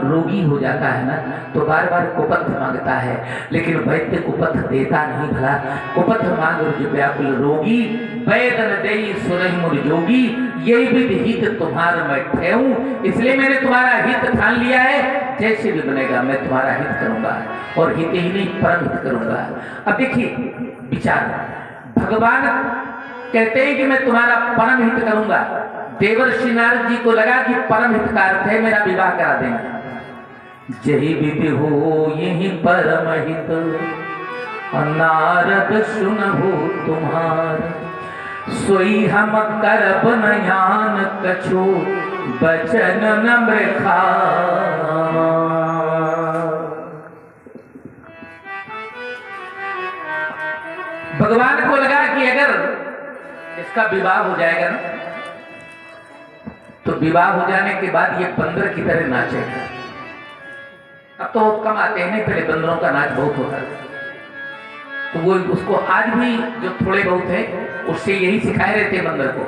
रोगी हो जाता है ना तो बार बार कुपथ मांगता है, लेकिन वैद्य कुपथ देता नहीं भला। कुपथ मांग जो व्याकुल रोगी, वैदन देई सुरहि मुर जोगी, ये विधि हित तुम्हारा मैं ठेऊं, इसलिए मैंने तुम्हारा हित ठान लिया है। जैसे भी बनेगा मैं तुम्हारा हित करूंगा, और हित ही नहीं परम हित करूंगा। अब देखिए विचार, भगवान कहते हैं कि मैं तुम्हारा परम हित करूंगा। देवर्षि नारद जी को लगा कि परम हित का अर्थ है मेरा विवाह करा देना। जही विधि हो यही परम हित, नारद सुनहु तुम्हार, सोई हम करब नयान कछु, बचन न मृखा। भगवान को लगा कि अगर इसका विवाह हो जाएगा ना, तो विवाह हो जाने के बाद ये बंदर की तरह नाचेगा। अब तो कम आते हैं, पहले बंदरों का नाच बहुत होता है, तो वो उसको आज भी जो थोड़े बहुत है उससे यही सिखाए रहते बंदर को,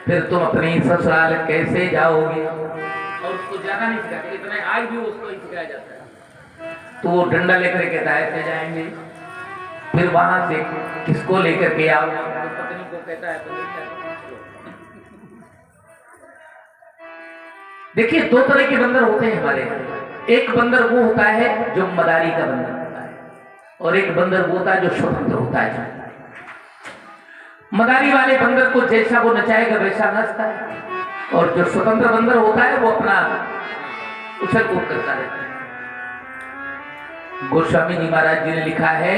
फिर तुम अपनी ससुराल कैसे जाओगे, और उसको जाना नहीं सिखाते, इतना आज भी उसको ही सिखाया जाता है। तो वो डंडा लेकर कहता है ऐसे जाएंगे, फिर वहां से किसको लेकर के आओ, पत्नी को कहता है। देखिए दो तरह के बंदर होते हैं हमारे यहाँ। एक बंदर वो होता है जो मदारी का बंदर होता है, और एक बंदर वो होता है जो स्वतंत्र होता है। मदारी वाले बंदर को जैसा वो नचाएगा वैसा नाचता है, और जो स्वतंत्र बंदर होता है वो अपना उछल कूद करता रहता है। गोस्वामी जी महाराज जी ने लिखा है,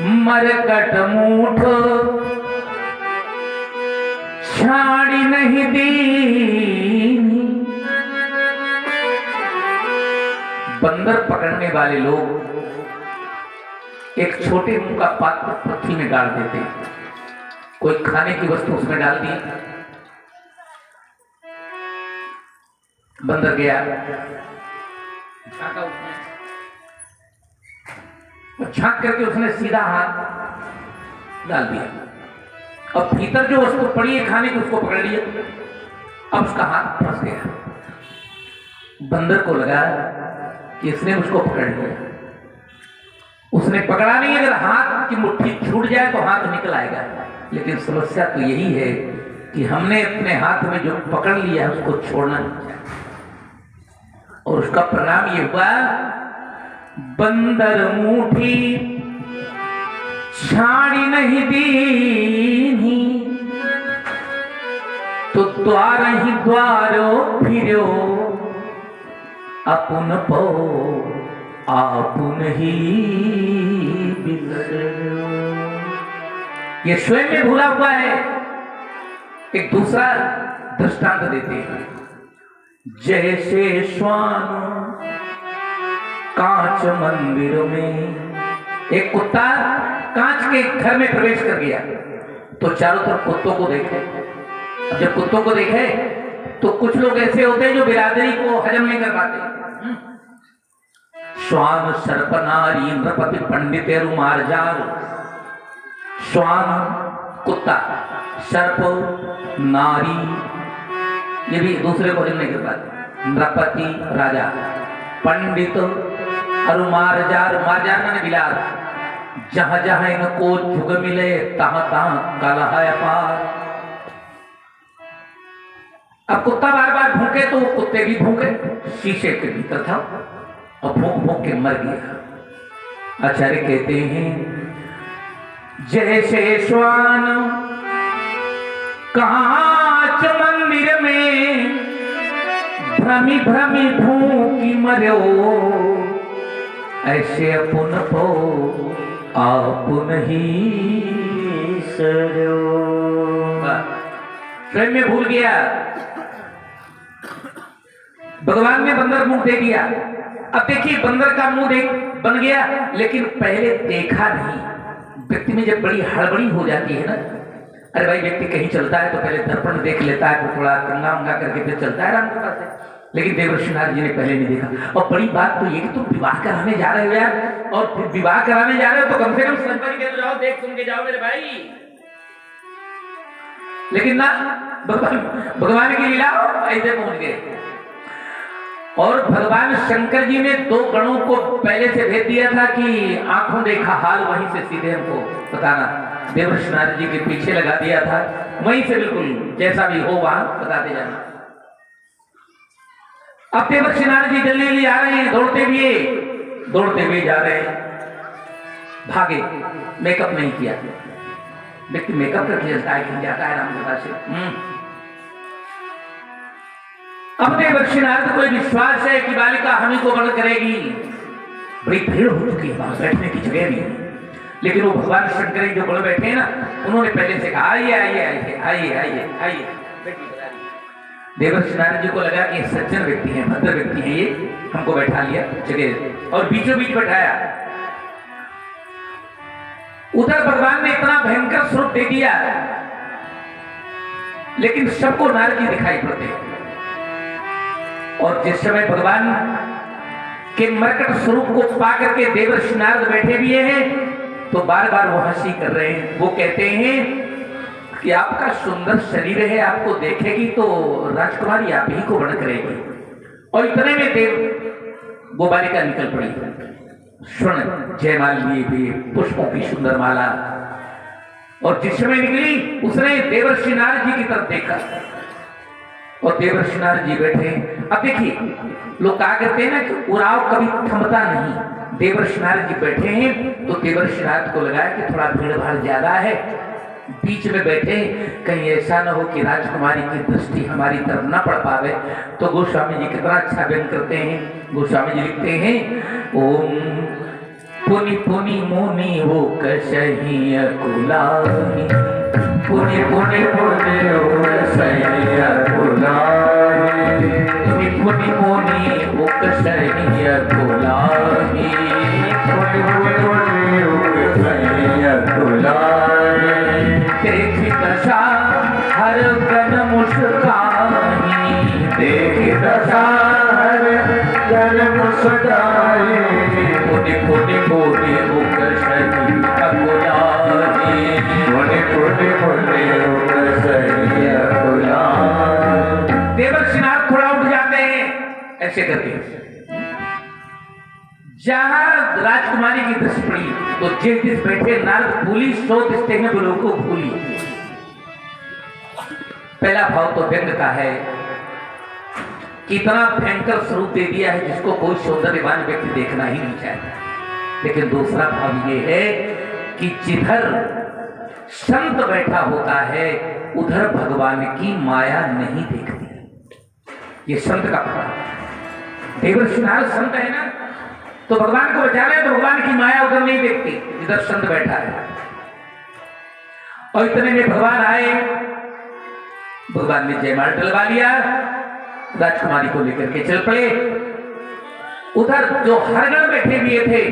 मरकट मूठ छाड़ी नहीं दीनी। बंदर पकड़ने वाले लोग एक छोटे मुंह का पात्र पृथ्वी में डाल देते, कोई खाने की वस्तु उसमें डाल दी, बंदर गया झांका उसने, झांक करके उसने सीधा हाथ डाल दिया, अब भीतर जो वस्तु पड़ी है खाने की उसको पकड़ लिया, अब उसका हाथ फंस गया। बंदर को लगा कि इसने उसको पकड़ लिया, उसने पकड़ा नहीं, अगर हाथ की मुट्ठी छूट जाए तो हाथ निकल आएगा। लेकिन समस्या तो यही है कि हमने अपने हाथ में जो पकड़ लिया है उसको छोड़ना नहीं चाहिए, और उसका परिणाम ये हुआ, बंदर मुट्ठी छाड़ी नहीं दीनी, तो द्वार ही द्वारो फिरो, अपुन पो आपुन ही बिसरो। ये स्वयं में भूला हुआ है। एक दूसरा दृष्टांत देते हैं, जैसे श्वान कांच मंदिर में, एक कुत्ता कांच के घर में प्रवेश कर गया, तो चारों तरफ कुत्तों को देखे। जब कुत्तों को देखे तो कुछ लोग ऐसे होते हैं जो बिरादरी को हजम नहीं कर पाते। श्वान सर्प नारी नृपति पंडित रुमारजार, श्वान कुत्ता, सर्प नारी, ये भी दूसरे को हजम नहीं कर पाते। नृपति राजा, पंडित और मारजार, मारजार माने बिलास, जहां जहां इनको जुग मिले तहां तहां कलह अपार। अब कुत्ता बार बार भूखे तो वो कुत्ते भी भूखे, शीशे के भीतर था और भूख भूख के मर गया। आचार्य कहते हैं, जैसे श्वान कांच मंदिर में भ्रमी भ्रमी भूखी मरो, ऐसे अपुन पो आपुन ही सरो। स्वयं में भूल गया, भगवान ने बंदर मुंह दे दिया। अब देखिए बंदर का मुंह देख बन गया, लेकिन पहले देखा नहीं। व्यक्ति में जब बड़ी हड़बड़ी हो जाती है ना, अरे भाई व्यक्ति कहीं चलता है तो पहले दर्पण देख लेता है, तो थोड़ा कंगा उंगा करके फिर चलता है राम कृपा से, लेकिन देवर्षि नारद जी ने पहले नहीं देखा। और बड़ी बात तो ये कि तुम विवाह कराने जा रहे हो यार, और फिर विवाह कराने जा रहे हो तो कम से कम संपत्ति के तो जाओ, देख सुन के जाओ मेरे भाई। लेकिन ना भगवान की लीला ऐसे पहुंच गए। और भगवान शंकर जी ने दो गणों को पहले से भेज दिया था कि आंखों देखा हाल वहीं से सीधे हमको बताना। देवर्षि नारद जी के पीछे लगा दिया था, वहीं से बिल्कुल जैसा भी हो वहां बताते जाना। अब देवर्षि नारद जी जल्दी जल्दी आ रहे हैं, दौड़ते हुए जा रहे हैं। भागे, मेकअप नहीं किया। व्यक्ति मेकअप करके चलता है कि जाता है रामकथा से। अब देवर्षि नारद को विश्वास है कि बालिका हमें को वर्ण करेगी। बड़ी भीड़ हो चुकी है, वहां बैठने की जगह नहीं है। लेकिन वो भगवान शंकर जो बड़े बैठे हैं ना, उन्होंने पहले से कहा आइए आइए आइए आइए आइए आइए। देवर्षि नारद जी को लगा कि सज्जन व्यक्ति हैं, भद्र व्यक्ति हैं, ये हमको बैठा लिया जगह और बीचों बीच बैठाया। उधर भगवान ने इतना भयंकर स्वरूप दे दिया, लेकिन सबको नारद जी दिखाई पड़ते। और जिस समय भगवान के मरकट स्वरूप को पा करके देवर्षि नारद बैठे भी हैं, तो बार बार वो हंसी कर रहे हैं। वो कहते हैं कि आपका सुंदर शरीर है, आपको देखेगी तो राजकुमारी आप ही को वर्ण करेगी। और इतने में देव वो बालिका निकल पड़ी, स्वर्ण जयमाल लिए हुए, पुष्पों की सुंदर माला। और जिस समय निकली उसने देवर्षि नारद जी की तरफ देखा और देवर्षि नारद जी बैठे। अब देखिए, लोग कहा करते हैं ना कि उड़ाव कभी थमता नहीं। देवर्षि नारद जी बैठे हैं तो देवर्षि नारद को लगा कि थोड़ा भीड़ भाड़ ज्यादा है, बीच में बैठे, कहीं ऐसा न हो कि राजकुमारी की दृष्टि हमारी तरफ न पड़ पावे। तो गोस्वामी जी कितना अच्छा व्यंग करते हैं। गोस्वामी जी लिखते हैं, ओम पुनि पुनि मुनि वो कसही अकुलाही, पुनि पुनि मुनि वो कसही अकुलाही, पुनि पुनि मुनि वो कसही अकुलाही, पुनि पुनि मुनि वो कसही अकुलाही। देखी दशा हर गन मुस्काही, देखी दशा हर गन मुस्काही, पुनि पुनि मुनि वो कसही अकुलाही, पुनि पुनि मुनि वो कसही अकुलाही। देवर्षि नारद थोड़ा उठ जाते हैं ऐसे करके। जहां राजकुमारी की दृष्टि पड़ी तो जिस बैठे नारद भूली सो दिखते हैं बोलो को भूली। पहला भाव तो व्यंग का है, कितना भयंकर स्वरूप दे दिया है जिसको कोई सौंदर्यवान व्यक्ति देखना ही नहीं चाहता। लेकिन दूसरा भाव ये है कि जिधर संत बैठा होता है उधर भगवान की माया नहीं दिखती। ये संत का प्रभाव। देवर्षि नारद संत है ना, तो भगवान को बचाना है तो भगवान की माया उधर नहीं देखती जिधर संत बैठा है। और इतने में भगवान आए, भगवान ने जयमाल डलवा लिया, राजकुमारी को लेकर के चल पड़े। उधर जो हरगण बैठे हुए थे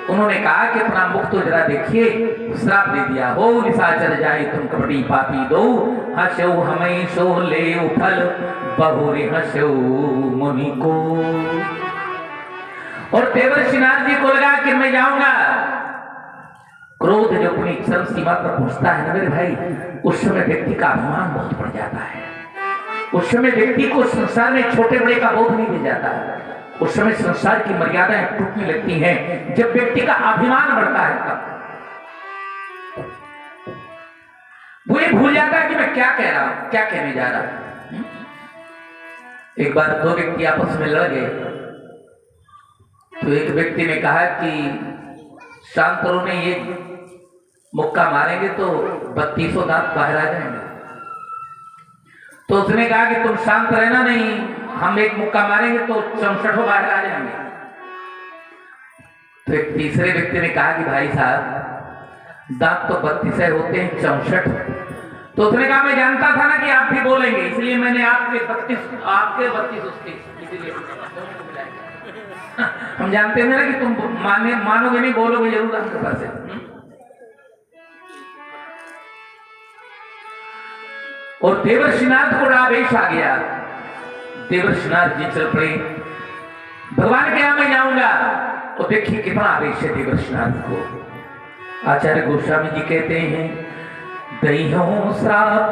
उन्होंने कहा कि अपना मुख तो जरा देखिए, श्राप दे दिया हो निशाचर जाए तुम कपटी पापी दो, हंसो हमें सो ले उफल बहुरे हंसो मुनि को। और देवर्षि नारद जी को लगा कि मैं जाऊंगा। क्रोध जो अपनी चरम सीमा पर पहुंचता है ना मेरे भाई, उस समय व्यक्ति का अभिमान बहुत बढ़ जाता है। उस समय व्यक्ति को संसार में छोटे बड़े का बोध नहीं दिया जाता है। उस समय संसार की मर्यादाएं टूटने लगती हैं जब व्यक्ति का अभिमान बढ़ता है तब। वो ये भूल जाता है कि मैं क्या कह रहा हूं, क्या कहने जा रहा हूं। एक बार दो व्यक्ति आपस में लड़ गए तो एक व्यक्ति ने कहा कि शांतरों ने ये मुक्का मारेंगे तो 3200 दांत बाहर आ जाएंगे। तो उसने कहा कि तुम शांत रहना, नहीं हम एक मुक्का मारेंगे तो 64 बाहर आ जाएंगे। तो एक तीसरे व्यक्ति ने कहा कि भाई साहब दांत तो 32 होते हैं, 64। तो उसने कहा मैं जानता था ना कि आप भी बोलेंगे, इसलिए मैंने आपके 32 उसके, इसीलिए हम जानते हैं ना कि तुम मानोगे नहीं, बोलोगे जरूर आपके पास है। और देवर्षि नारद को आवेश आ गया। देवर्षि नारद जी चल पड़े, भगवान के यहां मैं जाऊंगा। तो देखिए कितना आवेश है देवर्षि नारद को। आचार्य गोस्वामी जी कहते हैं, दई हूं श्राप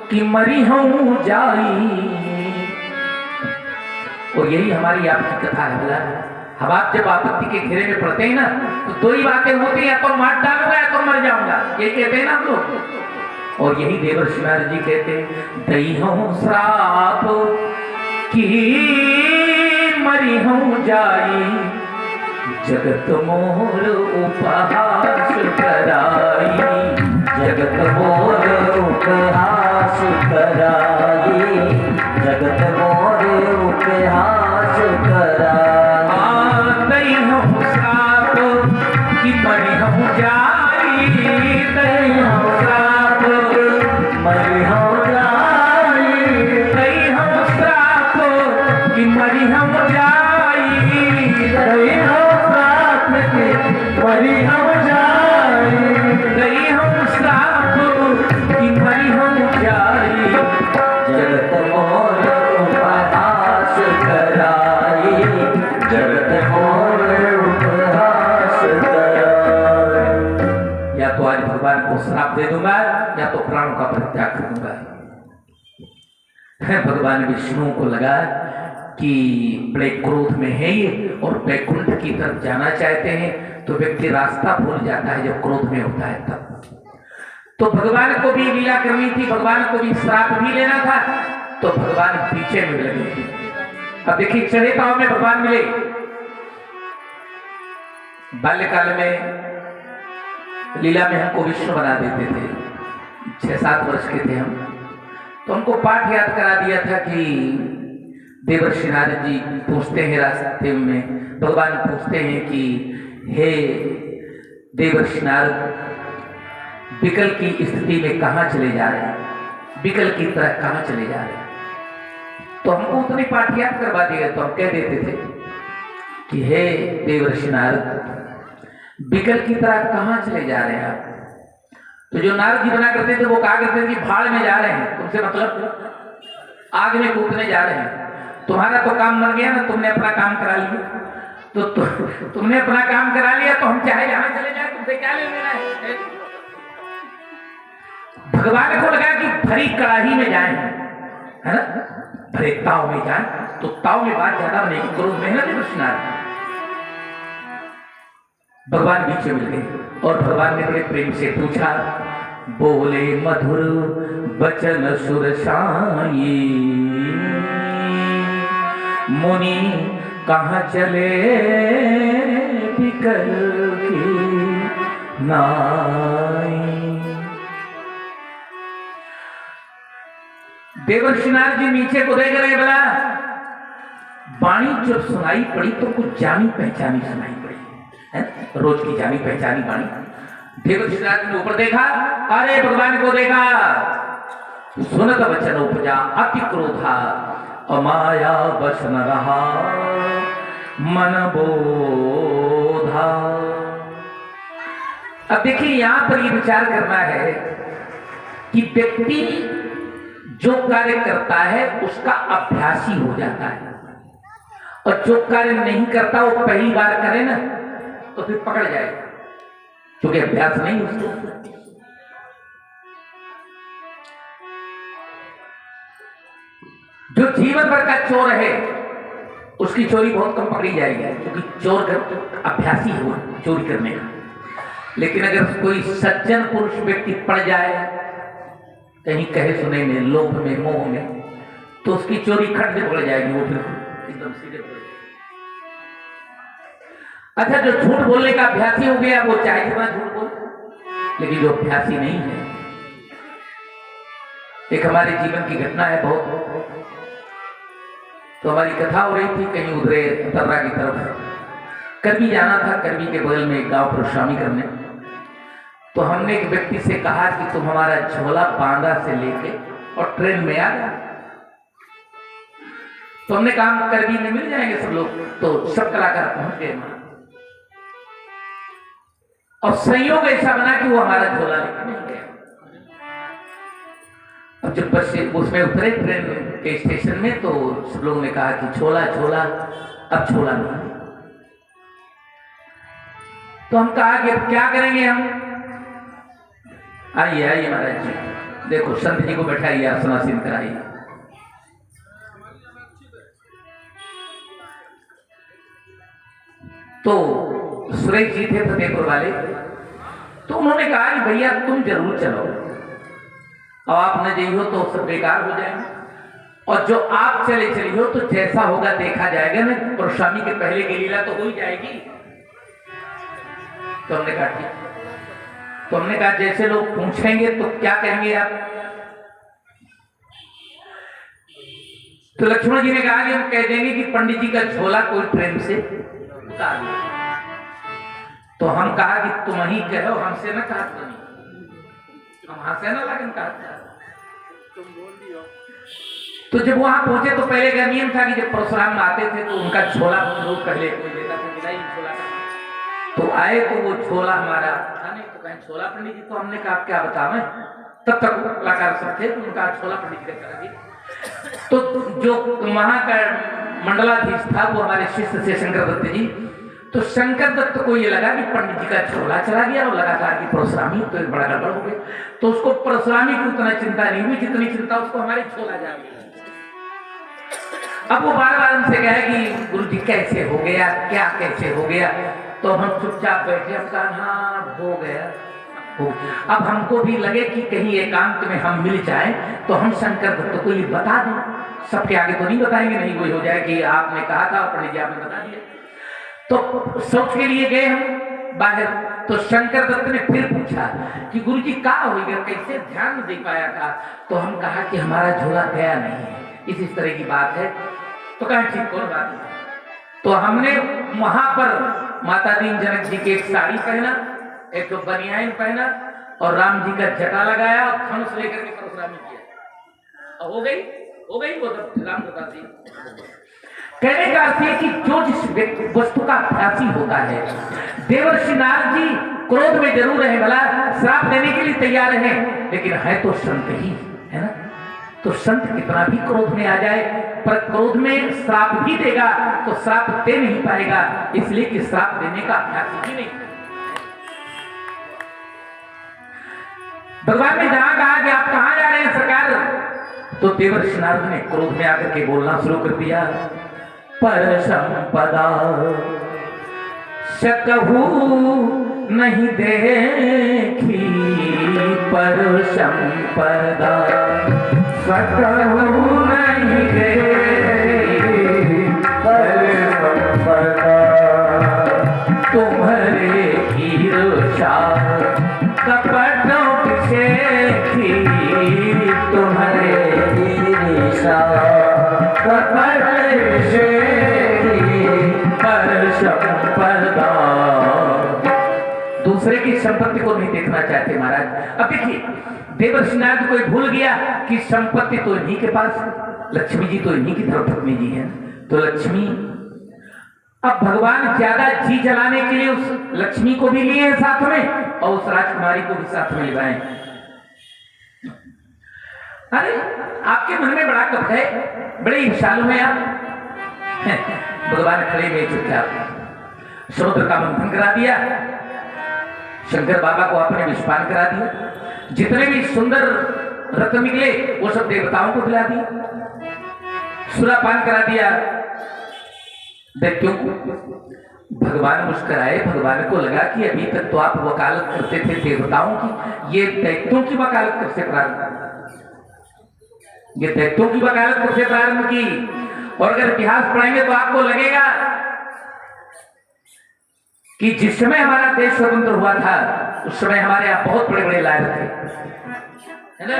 कि मरी हूं जाई, और यही हमारी आपकी कथा है। बोला हम आप जब आपत्ति के घेरे में पड़ते हैं ना, तो दो ही बातें होती हैं, या तो मार डालूंगा या तो मर जाऊंगा, ये कहते हैं ना हम लोग। और यही देवर्षि नारद जी कहते हैं, दई हूं श्राप की मरी हूं जाई, जगत मोर उपहास कराई, जगत मोर उपहास कराई, जगत मोर उपहास कराई। दई हूं श्राप की मरी हूं जाई, दई हूं श्राप मरी हूं जाई, दई हूं श्राप की मरी हूं जाई, दई हूं श्राप की मरी हूं जाई, दई हूं श्राप की मरी हूं जाई, जगत मोर उपहास कराई, जगत मोर उपहास कराई। या तो आज भगवान को श्राप दे दूंगा या तो प्राणों का परित्याग कर दूंगा। भगवान विष्णु को लगा कि बड़े क्रोध में है ये और वैकुंठ की तरफ जाना चाहते हैं, तो व्यक्ति रास्ता भूल जाता है जब क्रोध में होता है तब। तो भगवान को भी लीला करनी थी, भगवान को भी श्राप भी लेना था, तो भगवान पीछे में लगे। अब देखिए चढ़े पांव में भगवान मिले। बाल्यकाल में लीला में हमको विष्णु बना देते थे, 6-7 वर्ष के थे हम, तो हमको पाठ याद करा दिया था कि देवर्षि नारद जी पूछते हैं रास्ते में, भगवान पूछते हैं कि हे देवर्षि नारद, बिकल की स्थिति में कहाँ चले जा रहे हैं, बिकल की तरह कहाँ चले जा रहे हैं। तो हमको उतनी पाठ याद करवा दिया, तो हम कह देते थे कि हे देवर्षि नारद, बिकल की तरह कहाँ चले जा रहे हैं आप। तो जो नारद जी बना करते थे वो कहा करते थे कि भाड़ में जा रहे हैं, तुमसे मतलब आग में कूदने जा रहे हैं, तुम्हारा तो काम मर गया ना, तुमने अपना काम करा लिया, तो तुमने अपना काम करा लिया, तो हम चाहे जहां चले जाए, तुमसे क्या ले लेना है। भगवान को लगा कि भरी कड़ाही में जाए, है ना, भरे ताव में जाए, तो ताव में बात ज्यादा बनेगी, क्रोध में है ना देवर्षि नारद। भगवान बीच में मिल गए और भगवान ने बड़े प्रेम से पूछा, बोले मधुर बचन सुरसाई, मुनि कहाँ चले बिकल की नाई। देवर्षि नारद जी नीचे को देख रहे, बोला वाणी जब सुनाई पड़ी तो कुछ जानी पहचानी सुनाई पड़ी, रोज की जानी पहचानी वाणी। देवर्षि नारद ने ऊपर देखा, अरे भगवान को देखा, सुनत वचन उपजा अति क्रोधा, अमाया बस न रहा मन बोधा। अब देखिए यहां पर ये विचार करना है कि व्यक्ति जो कार्य करता है उसका अभ्यासी हो जाता है, और जो कार्य नहीं करता वो पहली बार करे ना तो फिर पकड़ जाएगा, क्योंकि अभ्यास नहीं उसको। जो जीवन भर का चोर है उसकी चोरी बहुत कम पकड़ी जाएगी, क्योंकि चोर का अभ्यासी हुआ चोरी करने का। लेकिन अगर कोई सज्जन पुरुष व्यक्ति पड़ जाए कहीं कहे सुने में, लोभ में, मोह में, तो उसकी चोरी खट से पकड़ जाएगी, वो फिर एकदम सीधे पड़ जाएगी। अच्छा, जो झूठ बोलने का अभ्यासी हो गया वो चाहे जितना झूठ बोल, लेकिन जो अभ्यासी नहीं है। एक हमारे जीवन की घटना है बहुत, तो हमारी कथा हो रही थी कहीं उधरे तर्रा की तरफ, करबी जाना था, करबी के बगल में एक गांव परशुरामी करने। तो हमने एक व्यक्ति से कहा कि तुम हमारा झोला बांदा से लेके और ट्रेन में आ गया। तो हमने कहा करबी में मिल जाएंगे सब लोग, तो सब कलाकार पहुंच गए वहां, और संयोग ऐसा बना कि वो हमारा झोला लेके नहीं गया। अब जब बस उसमें उतरे ट्रेन के स्टेशन में, तो सब लोगों ने कहा कि छोला छोला, अब छोला नहीं। तो हम कहा कि अब क्या करेंगे हम। आइए आइए महाराज जी, देखो संत जी को बैठाइए, आसन आसीन कराइए। तो सुरेश जी थे फतेहपुर वाले, तो उन्होंने कहा कि भैया तुम जरूर चलो, अब आप न जाइए तो सब बेकार हो जाएंगे, और जो आप चले चलिए तो जैसा होगा देखा जाएगा ना, परशुरामी के पहले की लीला तो हो ही जाएगी। तो हमने कहा ठीक। तो हमने कहा जैसे लोग पूछेंगे तो क्या कहेंगे आप? तो लक्ष्मण जी ने कहा कि हम कह देंगे कि पंडित जी का झोला कोई प्रेम से उतार दिया। तो हम कहा कि तुम ही कहो, हमसे न कहा, हम हंसे ना लगन कहा तुम बोल दियो। तो जब वहां पहुंचे तो पहले का नियम था कि जब परशुराम आते थे तो उनका झोला लोग पहले कोई देता था, मिलाई झोला का। तो आए तो वो झोला हमारा था नहीं, तो कहें झोला पंडित जी, तो हमने कहा क्या बतावें, तब तक कलाकार सब थे, तो उनका झोला पंडित जी का करा दिया। तो जो वहां का मंडलाधीश था वो हमारे शिष्य थे शंकर दत्त जी। तो शंकर दत्त को ये लगा कि पंडित जी का झोला चला गया और लगातार कि परशुरामी तो बड़ा गड़बड़ हो गया। तो उसको परशुरामी की उतना चिंता नहीं हुई जितनी चिंता उसको हमारे झोला जा गया। अब वो बार बार हमसे कहे कि गुरु जी कैसे हो गया, क्या कैसे हो गया? तो हम चुपचाप बैठे, हम कहा हाँ हो गया। अब हमको भी लगे कि कहीं एकांत में हम मिल जाए तो हम शंकर दत्त को ये बता दें, सबके आगे तो नहीं बताएंगे, नहीं वही हो जाए कि आपने कहा था पंडित जी आपने बता दिया। तो सोच के लिए गए हम बाहर, तो शंकर दत्त ने फिर पूछा कि गुरु जी क्या हो गया, कैसे ध्यान नहीं दे पाया था? तो हम कहा कि हमारा झोला गया नहीं है, इस तरह की बात है। तो कहा ठीक कौन बात है? तो हमने वहां पर माता दीन जनक जी की एक साड़ी पहना, एक तो बनियान पहना और राम जी का जटा लगाया और धनुष लेकर के परशुरामी किया। हो गई वो तो राम बता दी। कहने का अर्थ है कि जो जिस वस्तु का अभ्यासी होता है, देवर्षि नारद जी क्रोध में जरूर रहे, भला श्राप देने के लिए तैयार है, लेकिन है तो संत ही है ना। तो संत कितना भी क्रोध में आ जाए, पर क्रोध में श्राप भी देगा तो श्राप दे नहीं पाएगा, इसलिए कि श्राप देने का अभ्यास ही नहीं। भगवान ने जहां कहा कि आप कहां जा रहे हैं सरकार, तो देवर्षि नारद ने क्रोध में आकर के बोलना शुरू कर दिया, पर संपदा सकहू नहीं देखी, पर संपदा सकहू नहीं देखी, पर संपदा तुम्हारे ईर्षा कपटों से की, तुम्हारे ईर्षा कपट से पर संपदा। दूसरे की संपत्ति को नहीं देखना चाहते महाराज। अब देखिए देवर्षि नारद कोई भूल गया कि संपत्ति तो इन्हीं के पास, लक्ष्मी जी तो इन्हीं की धर्मपत्नी जी है। तो लक्ष्मी, अब भगवान ज्यादा जी जलाने के लिए उस लक्ष्मी को भी लिए साथ में और उस राजकुमारी को भी साथ में लिवाएं। अरे आपके मन में बड़ा कपट है, बड़े ईर्ष्यालु हैं आप। भगवान खड़े में चुपचाप समुद्र का मंथन करा दिया, शंकर बाबा को आपने विषपान करा दिया, जितने भी सुंदर रत्न निकले वो सब देवताओं को दिला दिया, सुरापान करा दिया दैत्यों को। भगवान मुस्कुराए, भगवान को लगा कि अभी तक तो आप वकालत करते थे देवताओं की, ये दैत्यों की वकालत करके प्रारंभ, ये दैत्यों की वकालत करके प्रारंभ की। और अगर इतिहास पढ़ेंगे तो आपको लगेगा कि जिस समय हमारा देश स्वतंत्र हुआ था उस समय हमारे यहाँ बहुत बड़े बड़े लायक थे, है ना।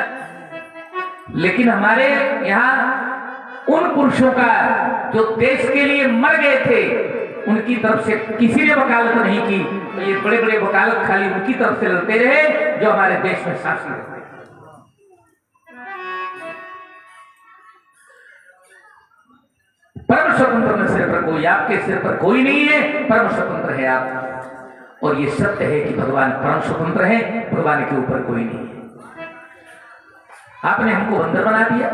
लेकिन हमारे यहाँ उन पुरुषों का जो देश के लिए मर गए थे उनकी तरफ से किसी ने वकालत नहीं की। तो ये बड़े बड़े वकालत खाली उनकी तरफ से लड़ते रहे जो हमारे देश में शासन करते। परम स्वतंत्र में सिर पर कोई, आपके सिर पर कोई नहीं है, परम स्वतंत्र है आप। और ये सत्य है कि भगवान परम स्वतंत्र है, भगवान के ऊपर कोई नहीं है। आपने हमको बंदर बना दिया।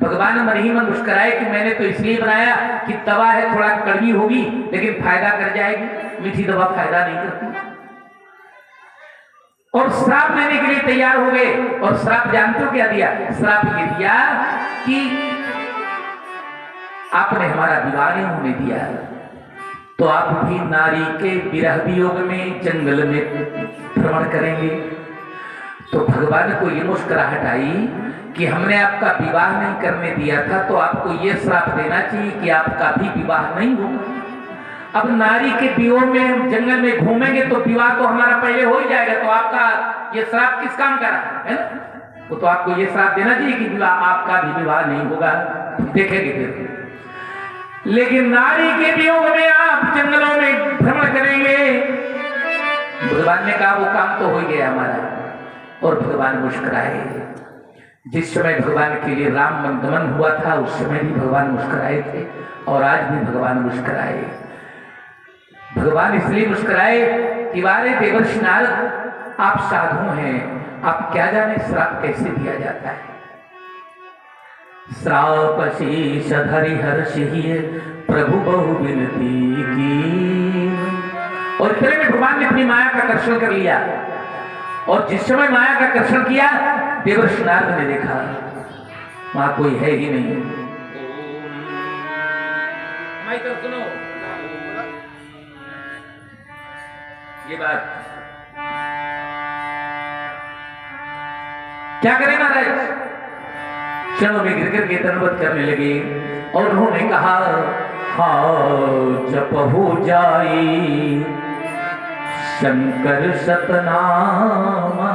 भगवान मन ही मन मुस्कुराए कि मैंने तो इसलिए बनाया कि दवा है थोड़ा कड़वी होगी लेकिन फायदा कर जाएगी, मीठी दवा फायदा नहीं करती। और श्राप देने के लिए तैयार हो गए। और श्राप जानते हो क्या दिया? श्राप ये दिया कि आपने हमारा विवाह नहीं होने दिया, तो आप भी नारी के विरह वियोग में जंगल में भ्रमण करेंगे। तो भगवान को ये मुस्कुराहट आई कि हमने आपका विवाह नहीं करने दिया था, तो आपको ये श्राप देना चाहिए कि आपका भी विवाह नहीं होगा। अब नारी के वियोग में जंगल में घूमेंगे तो विवाह तो हमारा पहले हो ही जाएगा, तो आपका ये श्राप किस काम का है ना? तो आपको ये श्राप देना चाहिए कि विवाह आपका भी विवाह नहीं होगा। देखेंगे फिर। लेकिन नारी के वियोग में आप जंगलों में भ्रमण करेंगे। भगवान ने कहा वो काम तो हो ही गया हमारा। और भगवान मुस्कुराए। जिस समय भगवान के लिए राम गमन हुआ था उस समय भी भगवान मुस्कुराए थे और आज भी भगवान मुस्कुराए। भगवान इसलिए मुस्कुराए कि वारे देवर्षि नारद आप साधु हैं, आप क्या जाने श्राप कैसे दिया जाता है। श्राप शीश धरि हर्षि प्रभु बहु विनती की। और इतने में भगवान ने अपनी माया का दर्शन कर लिया। और जिस समय माया का दर्शन किया देवर्षि नारद ने देखा वहां कोई है ही नहीं। सुनो ये बात क्या करें महाराज? क्षणों में गिरकर के दंडवत करने लगे और उन्होंने कहा हाँ जप हो जाई शंकर सतनामा,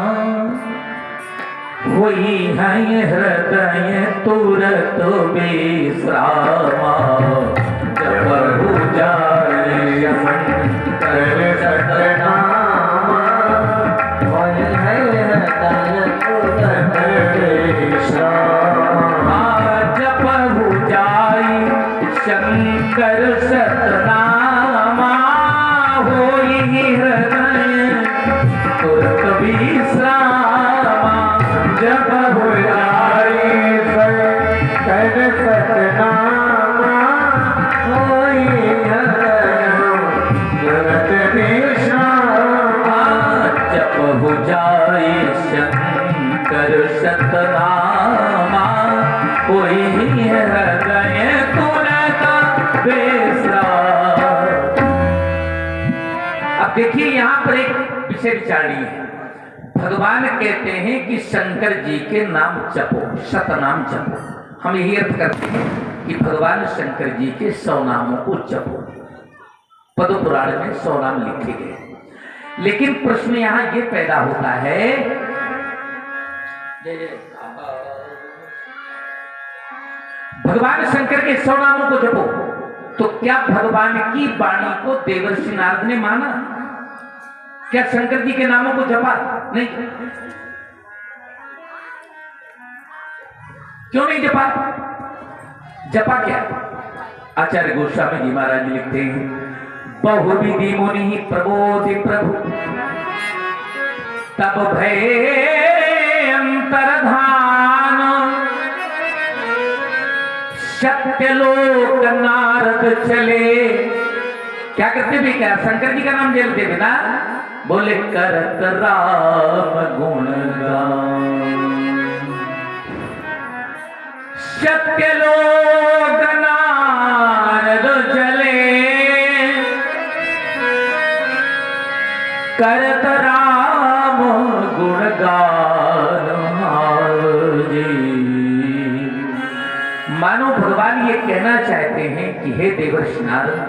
होई है हृदय तुरत विश्रामा। जप हो जाए शंकर सतनामा, होई है हृदय तुरत विश्रामा। जप हो जाए शंकर सतनामा, होई हृदय तुरत विश्रामा। जप हो जाए शंकर सतनामा, होई हृदय तुरत विश्रामा। जप हो जाए शंकर सतनामा, होई हृदय तुरत विश्रामा। अब देखिए यहां पर एक विषय विचारणी है। भगवान कहते हैं कि शंकर जी के नाम जपो, शतनाम जपो। हम यही अर्थ करते हैं कि भगवान शंकर जी के 100 नामों को जपो। पद्म पुराण में 100 नाम लिखे गए। लेकिन प्रश्न यहां यह पैदा होता है, भगवान शंकर के 100 नामों को जपो, तो क्या भगवान की वाणी को देवर्षि नारद ने माना? क्या शंकर जी के नामों को जपा? नहीं। क्यों नहीं जपा? जपा क्या? आचार्य गोस्वामी जी महाराज लिखते हैं बहुविधि मुनि प्रबोधि प्रभु, तब भय अंतर्धान। सत्यलोक नारद चले। क्या करते भी? क्या शंकर जी का नाम लेते बिना बोले करत राम गुणगान। सत्यलोक नारद चले, करत राम गुणगान। मानो भगवान ये कहना चाहते हैं कि हे देवर्षि नारद,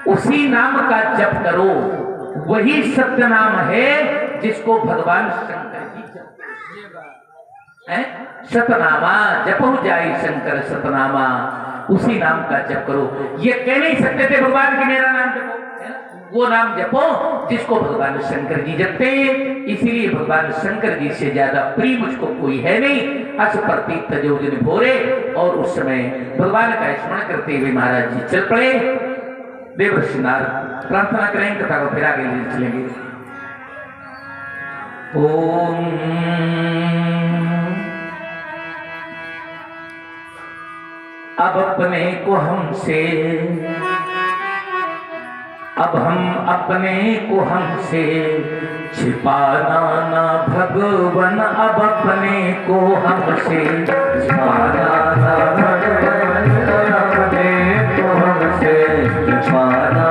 उसी नाम का जप करो, वही सत्य नाम है जिसको भगवान शंकर जी जपते हैं। सतनामा जप हो जाए शंकर सतनामा, उसी नाम का जप करो। ये कह नहीं सकते थे भगवान कि मेरा नाम जपो, वो नाम जपो जिसको भगवान शंकर जी जपते हैं। इसीलिए भगवान शंकर जी से ज्यादा प्रिय मुझको कोई है नहीं। अस प्रतीत तजोजन भोरे। और उस समय भगवान का स्मरण करते हुए महाराज जी चल पड़े। देवर्षि नारद प्रार्थना करें, कथा को फिर आगे ले चलेंगे। ओम अब अपने को हमसे, अब हम अपने को हमसे छिपाना ना भगवन। अब अपने को हमसे छिपाना ना भगवन, अपने को हमसे छिपाना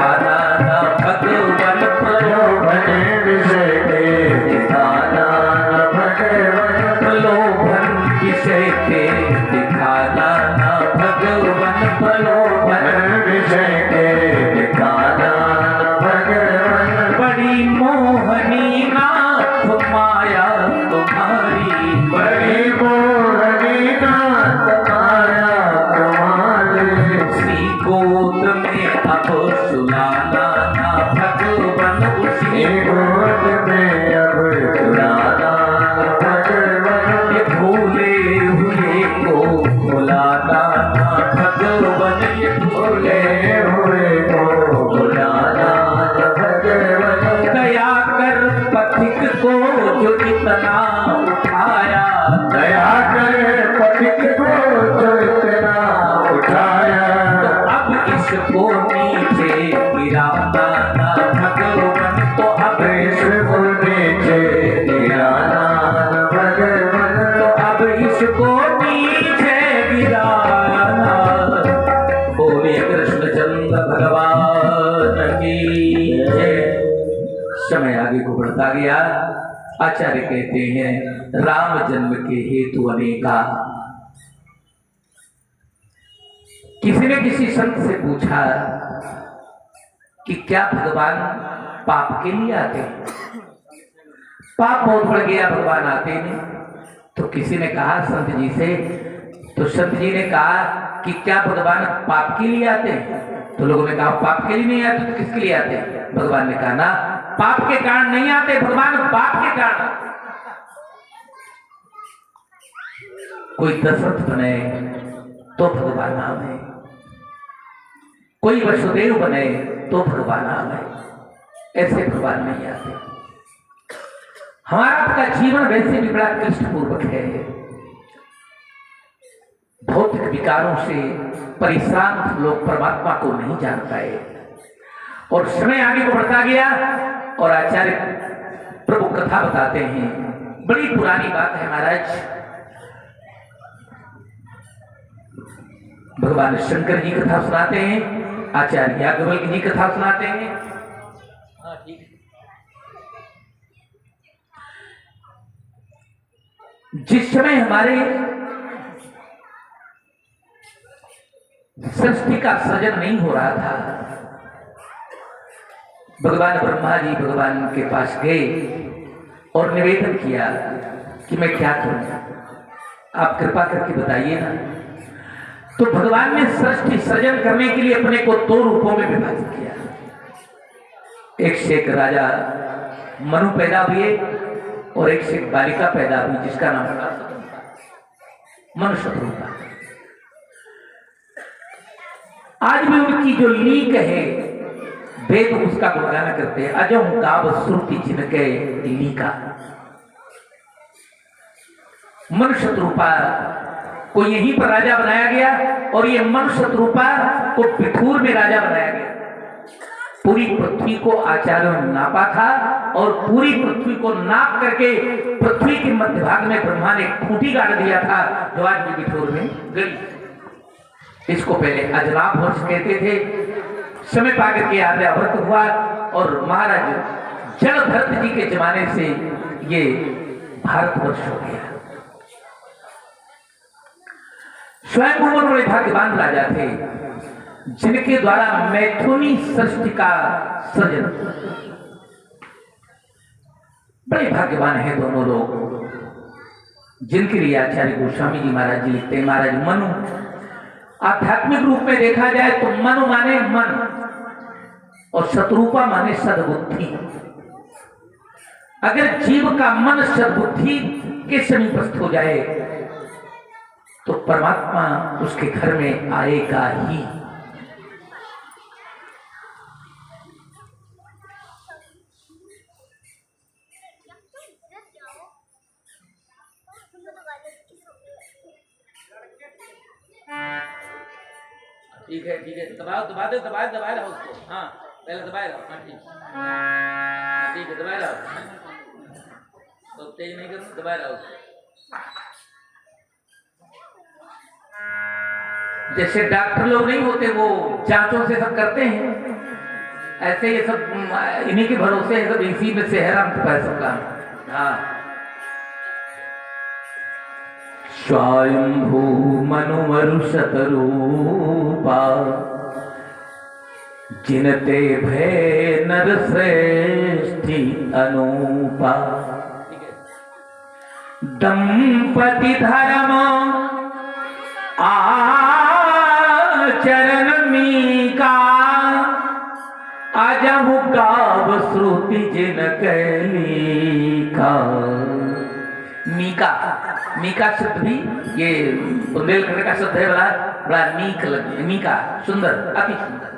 दिखाना ना भगवान प्रलोभन विषय के दिखाना ना भगवान प्रलोभन विषय के दिखाना ना भगवान प्रलोभन विषय के दिखाना ना भगवान बड़ी मोहनी नाथ माया तुम्हारी बड़ी मोहनी नाथ माया तुम्हारी श्री गोद में अब सुलाना ना भगवान उसी गोद में अब सुलाना भगवान ये भूले हुए को भुलाना ना भगवान ये भूले हुए को भुलाना भगवान दया कर पथिक को जो इतना उठाया दया कर पथिक को जो इतना उठाया तो अब इसको नीचे गिराना ना भगवान तो अब इसको नीचे गिराना ना भगवान तो अब इसको नीचे गिराना। बोलिए कृष्णचंद्र भगवान की जय। समय आगे को बढ़ता गया। आचार्य कहते हैं राम जन्म के हेतु अनेका। किसी ने किसी संत से पूछा कि क्या भगवान पाप के लिए आते हैं? पाप बहुत बढ़ गया, भगवान आते नहीं। तो किसी ने कहा संत जी से, तो संत जी ने कहा कि क्या भगवान पाप के लिए आते हैं? तो लोगों ने कहा पाप के लिए नहीं आते तो किसके लिए आते हैं? भगवान ने कहा ना, पाप के कारण नहीं आते भगवान, पाप के कारण। कोई दशरथ बने तो भगवान आवे, कोई वसुदेव बने तो भगवान आवे, ऐसे भगवान नहीं आते। हमारा आपका जीवन वैसे भी बड़ा कष्टपूर्वक है। भौतिक विकारों से परिश्रांत लोग परमात्मा को नहीं जान पाए और समय आगे को बढ़ता गया। और आचार्य प्रभु कथा बताते हैं, बड़ी पुरानी बात है महाराज। भगवान शंकर जी कथा सुनाते हैं, आचार्य याज्ञवल्क्य जी कथा सुनाते हैं। हाँ ठीक है। जिस समय हमारे सृष्टि का सृजन नहीं हो रहा था, भगवान ब्रह्मा जी भगवान के पास गए और निवेदन किया कि मैं क्या करूं, आप कृपा करके बताइए ना। तो भगवान ने सृष्टि सृजन करने के लिए अपने को दो रूपों में विभाजित किया। एक से एक राजा मनु पैदा हुए और एक से एक बालिका पैदा हुई जिसका नाम था मनु शत्रुघ्न। आज भी उनकी जो लीक है वेद उसका गुणगान करते हैं, अजो गाव श्रुति जिनके लीका। मनु शत्रुपा को यहीं पर राजा बनाया गया और ये मनु शत्रुपा को बिठूर में राजा बनाया गया। पूरी पृथ्वी को आचार्यों ने नापा था और पूरी पृथ्वी को नाप करके पृथ्वी के मध्य भाग में ब्रह्मा ने खूंटी गाड़ दिया था जो आज भी बिठूर में गई। इसको पहले अजलाभ वर्ष कहते थे। समय पाकर के आर्यावर्त हुआ और महाराज जलभरत जी के जमाने से ये भारतवर्ष हो गया। स्वयं बड़े भाग्यवान राजा थे जिनके द्वारा मैथुनी सृष्टि का सृजन। बड़े भाग्यवान हैं दोनों लोग जिनके लिए आचार्य गोस्वामी जी महाराज जी लिखते हैं। महाराज मनु आध्यात्मिक रूप में देखा जाए तो मनु माने मन और शत्रुपा माने सद्बुद्धि। अगर जीव का मन सद्बुद्धि के समीपस्थ हो जाए तो परमात्मा उसके घर में आएगा ही। ठीक है दबाओ दबा दो दबा रहा उसको। हाँ पहले दबाए रहो। हाँ ठीक है दबाए रहो, तो तेज नहीं करो, दबाए रहो। जैसे डॉक्टर लोग नहीं होते वो जांचों से सब करते हैं, ऐसे ये सब इन्हीं के भरोसे है, सब इसी में से है राम पैसा का। हाँ, स्वयंभू मनुमरुषतरूपा जिनते भय नर श्रेष्ठी अनूपा। दंपति धर्म आचरण मीका अजहु गाव श्रुति जिन कैलिका। मीका, मीका शब्द भी ये बुंदेलखंड का शब्द है, बड़ा बड़ा मीक लगे, मीका सुंदर, अति सुंदर।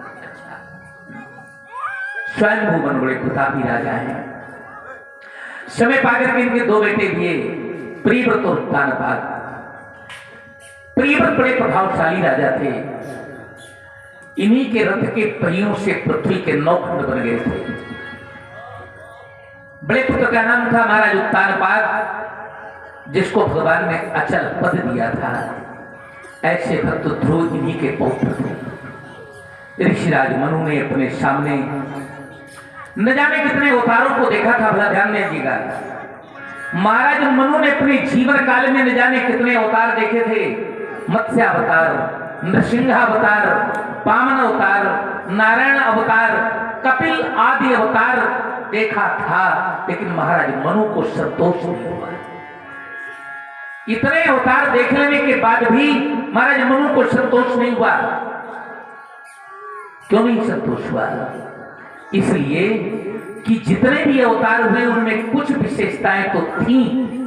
स्वयंभू मन बड़े प्रतापी राजा हैं। समय पाकर के इनके दो बेटे भी, प्रियव्रत और तानपाद। प्रियव्रत बड़े प्रभावशाली राजा थे। इन्हीं के रथ के पहियों से पृथ्वी के 9 खंड बन गए थे। बड़े पुत्र का नाम था महाराज उत्तानपाद, जिसको भगवान ने अचल पद दिया था। ऐसे भक्त ध्रुव इन्हीं के पौत्र थे। ऋषिराज मनु ने अपने सामने न जाने कितने अवतारों को देखा था, भला ध्यान दीजिएगा। महाराज मनु ने अपने जीवन काल में न जाने कितने अवतार देखे थे। मत्स्यावतार, नृसिंहावतार, वामन अवतार, नारायण अवतार, कपिल आदि अवतार देखा था, लेकिन महाराज मनु को संतोष नहीं हुआ। इतने अवतार देख लेने के बाद भी महाराज मनु को संतोष नहीं हुआ। क्यों नहीं संतोष हुआ? इसलिए कि जितने भी अवतार हुए उनमें कुछ विशेषताएं तो थी,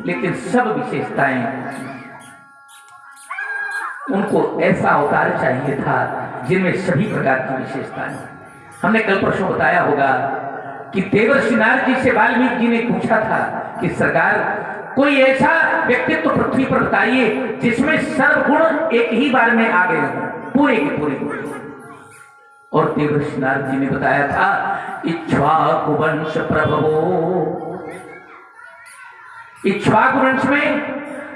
लेकिन सब विशेषताएं उनको ऐसा अवतार चाहिए था जिनमें सभी प्रकार की विशेषताएं। हमने कल परसों बताया होगा कि देवर्षि नारद जी से वाल्मीकि जी ने पूछा था कि सरकार कोई ऐसा व्यक्तित्व पृथ्वी पर बताइए जिसमें सर्वगुण एक ही बार में आ गए हों, पूरे के पूरे। और देवर्षि नारद जी ने बताया था इक्ष्वाकु वंश प्रभवो। इक्ष्वाकु वंश में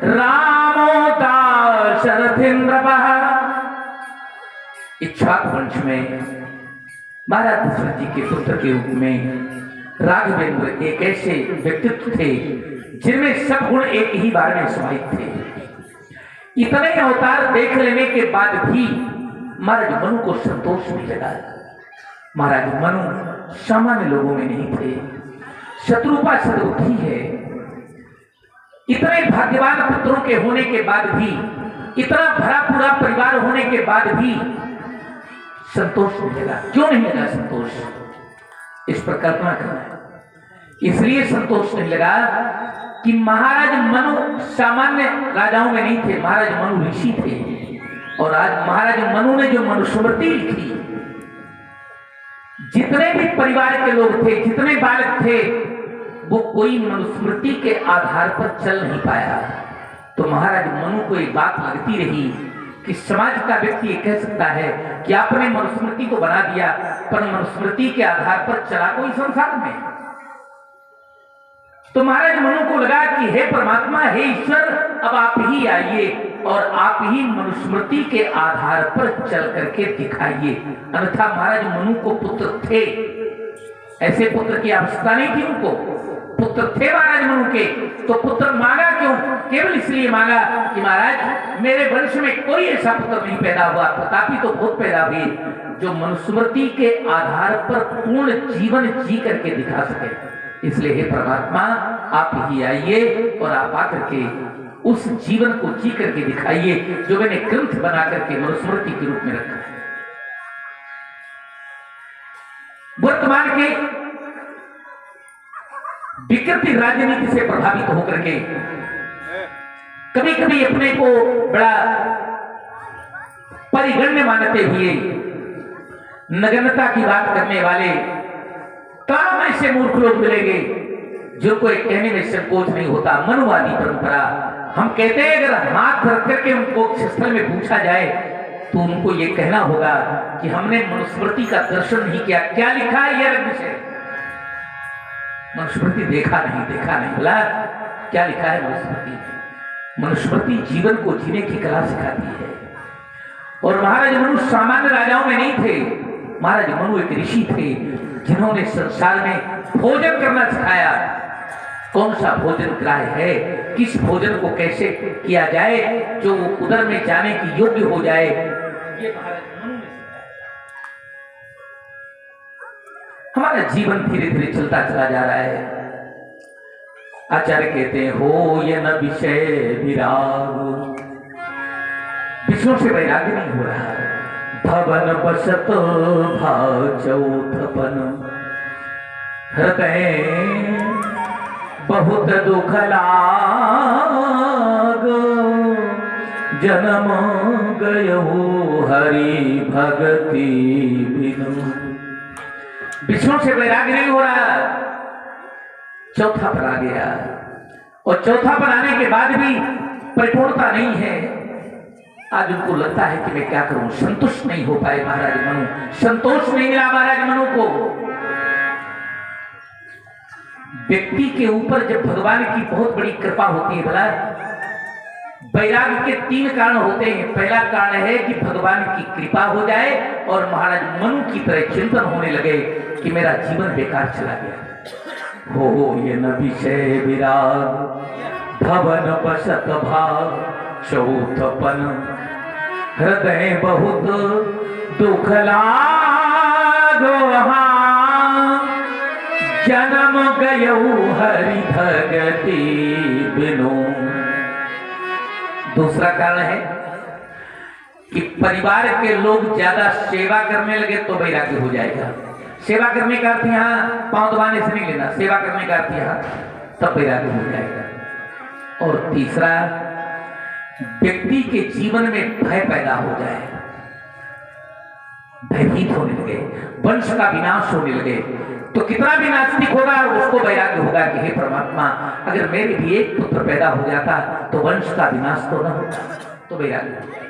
रामो दाशरथेन्द्रवः। इक्ष्वाकु वंश में महाराज दशरथ जी के पुत्र के रूप में राघवेंद्र एक ऐसे व्यक्तित्व थे जिनमें सब गुण एक ही बार में समाहित थे। इतने अवतार देख लेने के बाद भी महाराज मनु को संतोष नहीं लगा। महाराज मनु सामान्य लोगों में नहीं थे, शत्रुपा सदबुद्धि है। इतने भाग्यवान पुत्रों के होने के बाद भी, इतना भरा पूरा परिवार होने के बाद भी संतोष नहीं लगा। क्यों नहीं लगा संतोष? इस पर कल्पना करना है। इसलिए संतोष नहीं लगा कि महाराज मनु सामान्य राजाओं में नहीं थे, महाराज मनु ऋषि थे। और आज महाराज मनु ने जो मनुस्मृति लिखी, जितने भी परिवार के लोग थे, जितने बालक थे, वो कोई मनुस्मृति के आधार पर चल नहीं पाया। तो महाराज मनु को एक बात लगती रही कि समाज का व्यक्ति ये कह सकता है कि आपने मनुस्मृति को बना दिया, पर मनुस्मृति के आधार पर चला कोई संसार में। तो महाराज मनु को लगा कि हे परमात्मा, हे ईश्वर, अब आप ही आइए और आप ही मनुस्मृति के आधार पर चल करके दिखाइए। अन्यथा महाराज मनु को पुत्र थे, ऐसे पुत्र की आवश्यकता नहीं थी उनको। पुत्र थे महाराज मनु के, तो पुत्र मांगा क्यों? केवल इसलिए मांगा कि महाराज मेरे वंश में कोई ऐसा पुत्र नहीं पैदा हुआ, प्रतापी तो बहुत पैदा हुए, जो मनुस्मृति के आधार पर पूर्ण जीवन जी करके दिखा सके। इसलिए हे परमात्मा, आप ही आइए और आप आकर के उस जीवन को जी करके दिखाइए जो मैंने ग्रंथ बना करके मनुस्मृति के रूप में रखा है। वर्तमान के विकृति राजनीति से प्रभावित होकर के कभी कभी अपने को बड़ा परिगण्य मानते हुए नगण्यता की बात करने वाले काम ऐसे मूर्ख लोग मिलेंगे जो कोई कहने में संकोच नहीं होता। मनुवादी परंपरा, हम कहते हैं अगर हाथ रख करके उनको स्थल में पूछा जाए तो उनको ये कहना होगा कि हमने मनुस्मृति का दर्शन नहीं किया। क्या लिखा है यह विषय? मनुस्मृति देखा नहीं बोला क्या लिखा है मनुस्मृति? मनुस्मृति जीवन को जीने की कला सिखाती है। और महाराज मनु सामान्य राजाओं में नहीं थे, महाराज मनु एक ऋषि थे जिन्होंने संसार में भोजन करना सिखाया। कौन सा भोजन ग्राह्य है, किस भोजन को कैसे किया जाए जो उदर में जाने की योग्य हो जाए, ये महाराज मनु ने सिखाया। हमारा जीवन धीरे धीरे चलता चला जा रहा है। आचार्य कहते हैं हो ये न विषय विराग, विषयों से वैराग्य नहीं हो रहा। भवन बसत भाव चौथपन, हृदय बहुत दुख लाग, जन्म गयो हरि भगति बिनु। विषयों से वैराग्य नहीं हो रहा। चौथा पर आ गया, और चौथा पर आने के बाद भी परिपूर्णता नहीं है। आज उनको लगता है कि मैं क्या करूं, संतुष्ट नहीं हो पाए महाराज मनु, संतोष नहीं मिला महाराज मनु को। व्यक्ति के ऊपर जब भगवान की बहुत बड़ी कृपा होती है, भला वैराग्य के 3 कारण होते हैं। पहला कारण है कि भगवान की कृपा हो जाए और महाराज मनु की तरह चिंतन होने लगे कि मेरा जीवन बेकार चला गया। हो ये न विषय विराग, भवन बसत भाव चौथपन, हृदय बहुत दुख लागो, जन्म गयो हरि भगति बिनु। दूसरा कारण है कि परिवार के लोग ज्यादा सेवा करने लगे तो वैराग्य हो जाएगा। सेवा करने का अर्थ यहाँ पांव दबाने से नहीं लेना, सेवा करने का अर्थ यहाँ तब वैराग्य हो जाएगा। और तीसरा, व्यक्ति के जीवन में भय पैदा हो जाए, भयभीत होने लगे, वंश का विनाश होने लगे, तो कितना भी नास्तिक होगा उसको वैराग्य होगा कि हे परमात्मा, अगर मेरे भी एक पुत्र पैदा हो जाता तो वंश का विनाश तो न होता, तो वैराग्य हो जाए।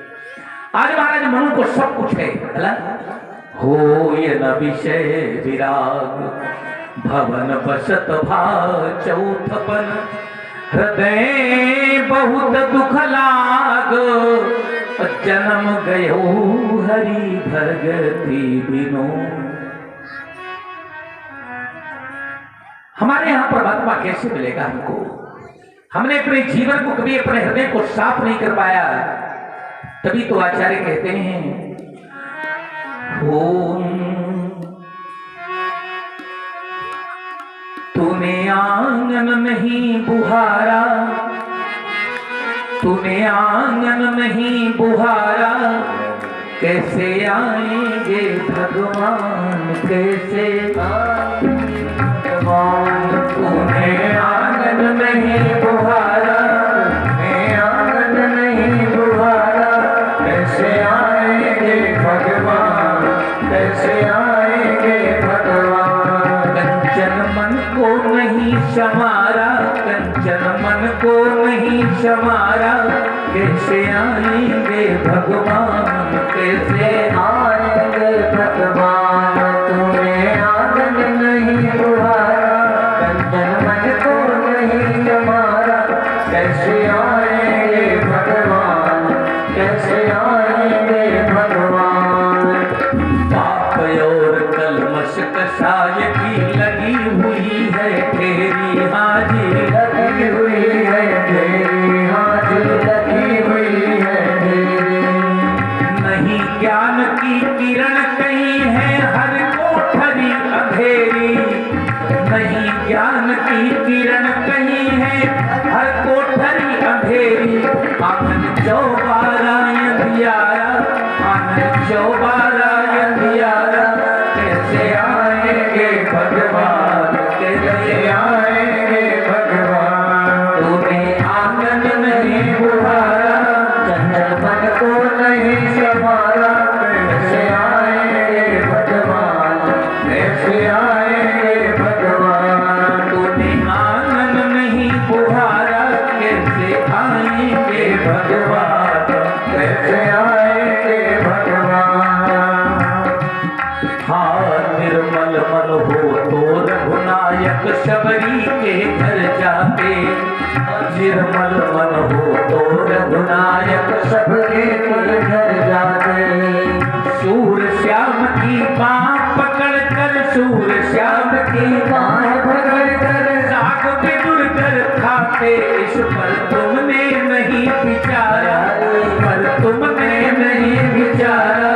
आज महाराज मनु को सब कुछ है, है हो ये न विषय विराग, भवन बसत भाव चौथपन, हृदय बहुत दुख लाग, जन्म गयो हरि भगति बिनु। हमारे यहां परमात्मा कैसे मिलेगा हमको? हमने अपने जीवन को कभी अपने हृदय को साफ नहीं कर पाया। तभी तो आचार्य कहते हैं तूने आंगन नहीं बुहारा, तूने आंगन नहीं बुहारा, कैसे आएंगे भगवान, कैसे भगवान। तूने आंगन नहीं बुहारा, तूने आंगन नहीं बुहारा, कैसे आएंगे भगवान, कैसे आएंगे भगवान। कंचन मन को नहीं समारा, कंचन मन को नहीं समारा, कैसे आएंगे भगवान, कैसे आएंगे भगवान। तूने आंगन नहीं बुहारा, कंचन मन को नहीं समारा, कैसे आएंगे भगवान, कैसे आएंगे भगवान। पाप और कलमश कषाय की लगी हुई है तेरी हाजी, लगी हुई है तेरी हाजी, लगी हुई है तेरी। नहीं ज्ञान की किरण कहीं है हर कोठरी अंधेरी, नहीं ज्ञान की किरण कहीं है हर कोठरी अंधेरी। आंगन चौबारा अंधियारा, आंगन चौबारा अंधियारा, कैसे आएंगे भगवान, कैसे आएंगे भगवान। तूने आंगन नहीं बुहारा, कंचन मन को नहीं समारा, कैसे आएंगे भगवान, कैसे आएंगे भगवान। तूने आंगन नहीं बुहारा, कैसे आएंगे भगवान, कैसे आएंगे भगवान। हाँ निर्मल मन हो तो रघुनायक नायक शबरी के घर जाते, निर्मल मन हो तो रघुनायक शबरी के घर जाते। शूर श्याम की बाँ पकड़ कर, शूर श्याम की बाँ पकड़ कर साग बिगुड़ कर खाते, इस पर तुमने नहीं विचारा, पर तुमने नहीं विचारा।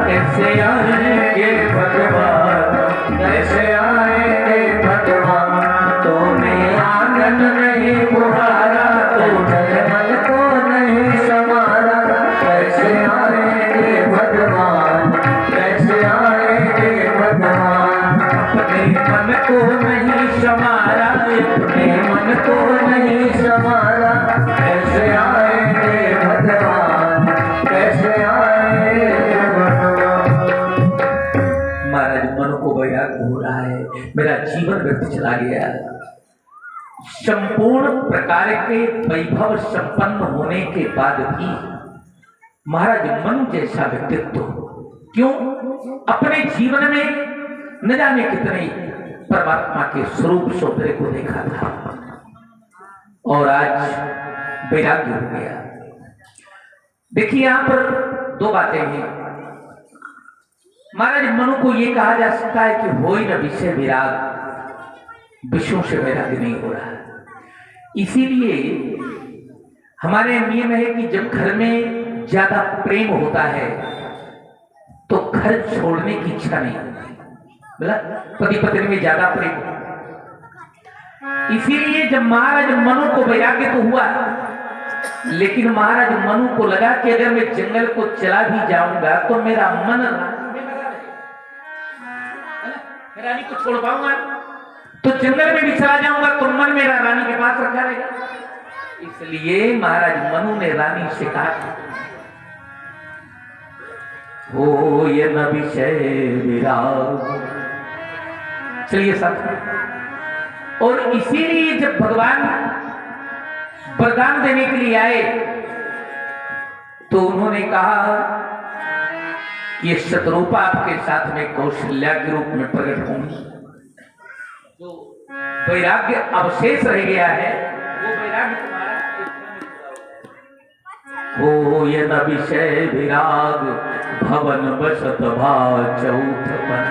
कैसे आएंगे भगवान, कैसे आएंगे भगवान, तूने आंगन नहीं बुहारा, तूने मन को नहीं संवारा। कैसे आएंगे भगवान, कैसे आएंगे भगवान, अपने मन को नहीं संवारा, अपने मन को नहीं संवारा। कैसे आएंगे भगवान, कैसे आएंगे भगवान। महाराज मन को वैराग्य हो रहा है, मेरा जीवन व्यर्थ चला गया। संपूर्ण प्रकार के वैभव संपन्न होने के बाद भी महाराज मनु जैसा व्यक्तित्व क्यों? अपने जीवन में न जाने कितने परमात्मा के स्वरूप सौंदर्य को देखा था और आज वैराग्य हो गया। देखिए यहां पर दो बातें हैं। महाराज मनु को यह कहा जा सकता है कि होई न विषय विराग, विषयों से वैराग्य नहीं हो रहा। इसीलिए हमारे नियम है कि जब घर में ज्यादा प्रेम होता है तो घर छोड़ने की इच्छा नहीं होती। मतलब पति पत्नी में ज्यादा प्रेम, इसीलिए जब महाराज मनु को वैराग्य तो हुआ, लेकिन महाराज मनु को लगा कि अगर मैं जंगल को चला भी जाऊंगा तो मेरा मन रानी को छोड़ पाऊंगा, तो जंगल में भी चला जाऊंगा तो मन मेरा रानी के पास रखा रहेगा। इसलिए महाराज मनु ने रानी से कहा, हो ये न विषय विराग। चलिए साथ। और इसीलिए जब भगवान वरदान देने के लिए आए तो उन्होंने कहा कि शतरूपा आपके साथ में कौशल्या के रूप में प्रकट होंगी। जो वैराग्य अवशेष रह गया है वो वैराग्य तुम्हारा हो ये न विषय विराग, भवन बसत भाव चौथपन,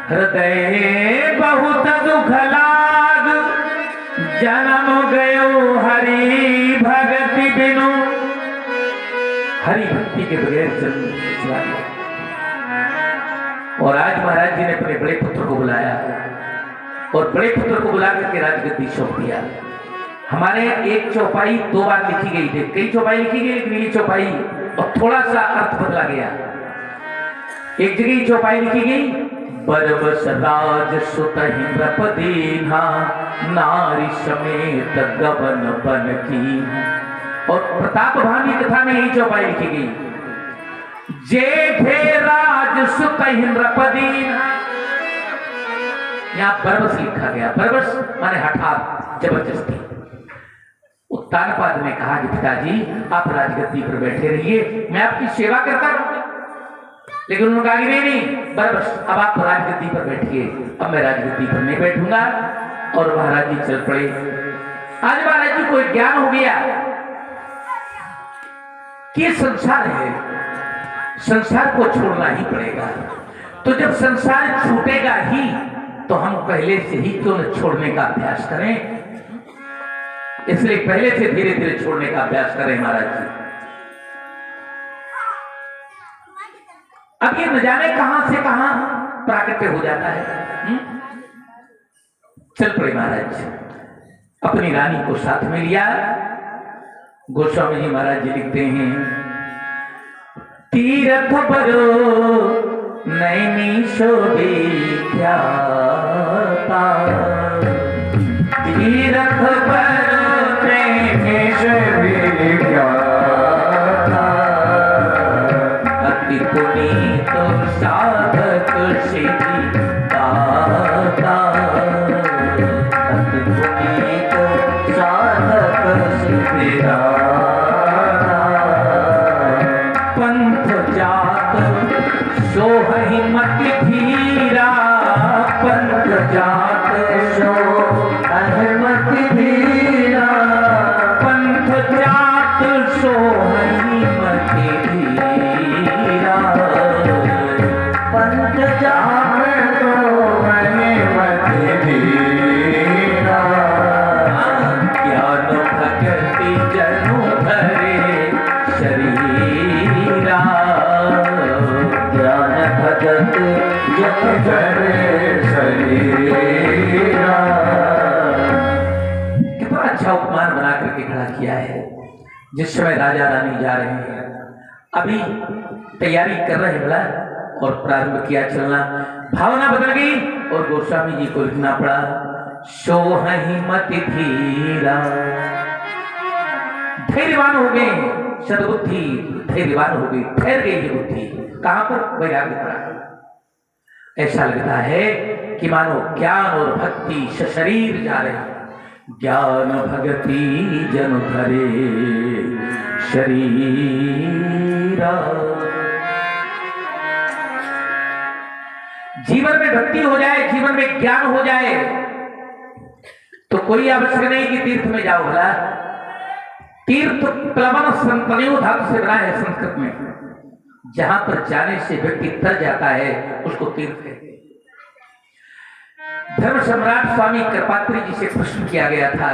हृदय बहुत दुख लाग, जन्म गयो हरि भक्ति बिनु। हरि भक्ति के बगैर जन्म चला गया। और आज महाराज जी ने अपने बड़े पुत्र को बुलाया और बड़े पुत्र को बुला करके राजगद्दी सौंप दिया। हमारे एक चौपाई दो बार लिखी गई थी, कई चौपाई लिखी गई लेकिन ये चौपाई और थोड़ा सा अर्थ बदला गया। एक जगह चौपाई लिखी गई, बरबस राज सुत इंद्रपदीना, नारी समेत गबन बन की। और प्रताप भानी कथा में यही चौपाई लिखी गई, जे राज सुत इंद्रपदीना। यहां बरबस लिखा गया, बरबस माने हठात, जबरदस्ती। उत्तानपाद ने कहा कि पिताजी आप राजगद्दी पर बैठे रहिए, मैं आपकी सेवा करता रहूंगा। लेकिन उन्होंने कहा नहीं बरबस अब आप राजगद्दी पर बैठिए, अब मैं राजगद्दी पर नहीं बैठूंगा। और महाराज जी चल पड़े। आज महाराज जी को ज्ञान हो गया कि संसार है, संसार को छोड़ना ही पड़ेगा। तो जब संसार छूटेगा ही तो हम पहले से ही क्यों न छोड़ने का अभ्यास करें। इसलिए पहले से धीरे धीरे छोड़ने का अभ्यास करें महाराज जी। अब ये न जाने कहां से कहां प्राकट्य हो जाता है। चल पड़े महाराज, अपनी रानी को साथ में लिया। गोस्वामी जी महाराज जी लिखते हैं, तीरथ बरो नैनी शोभिख्याता, तीरथ बरो नैनी शोभिख्याता, अति पुनीत साधक सिद्धि दाता, अति पुनीत साधक सिद्धि दाता, पंथ जात सोहि मति धीरा, जिस समय राजा रानी जा रहे हैं, अभी तैयारी कर रहे हैं बोला, और प्रारंभ किया चलना। भावना बदल गई और गोस्वामी जी को लिखना पड़ा, सोहि मति धीरा। धैर्यवान हो गए, सद्बुद्धि धैर्यवान हो गई, ठहर गई ये बुद्धि। कहां पर? वैराग्य पर। ऐसा लगता है कि मानो ज्ञान और भक्ति सशरीर जा रहे हैं। ज्ञान भगति जन धरे शरीरा। जीवन में भक्ति हो जाए, जीवन में ज्ञान हो जाए, तो कोई आवश्यक नहीं कि तीर्थ में जाओ। भला तीर्थ प्लवन संतनयो धातु से बना है संस्कृत में। जहां पर जाने से व्यक्ति तर जाता है उसको तीर्थ कहते हैं। धर्म सम्राट स्वामी कृपात्री जी से प्रश्न किया गया था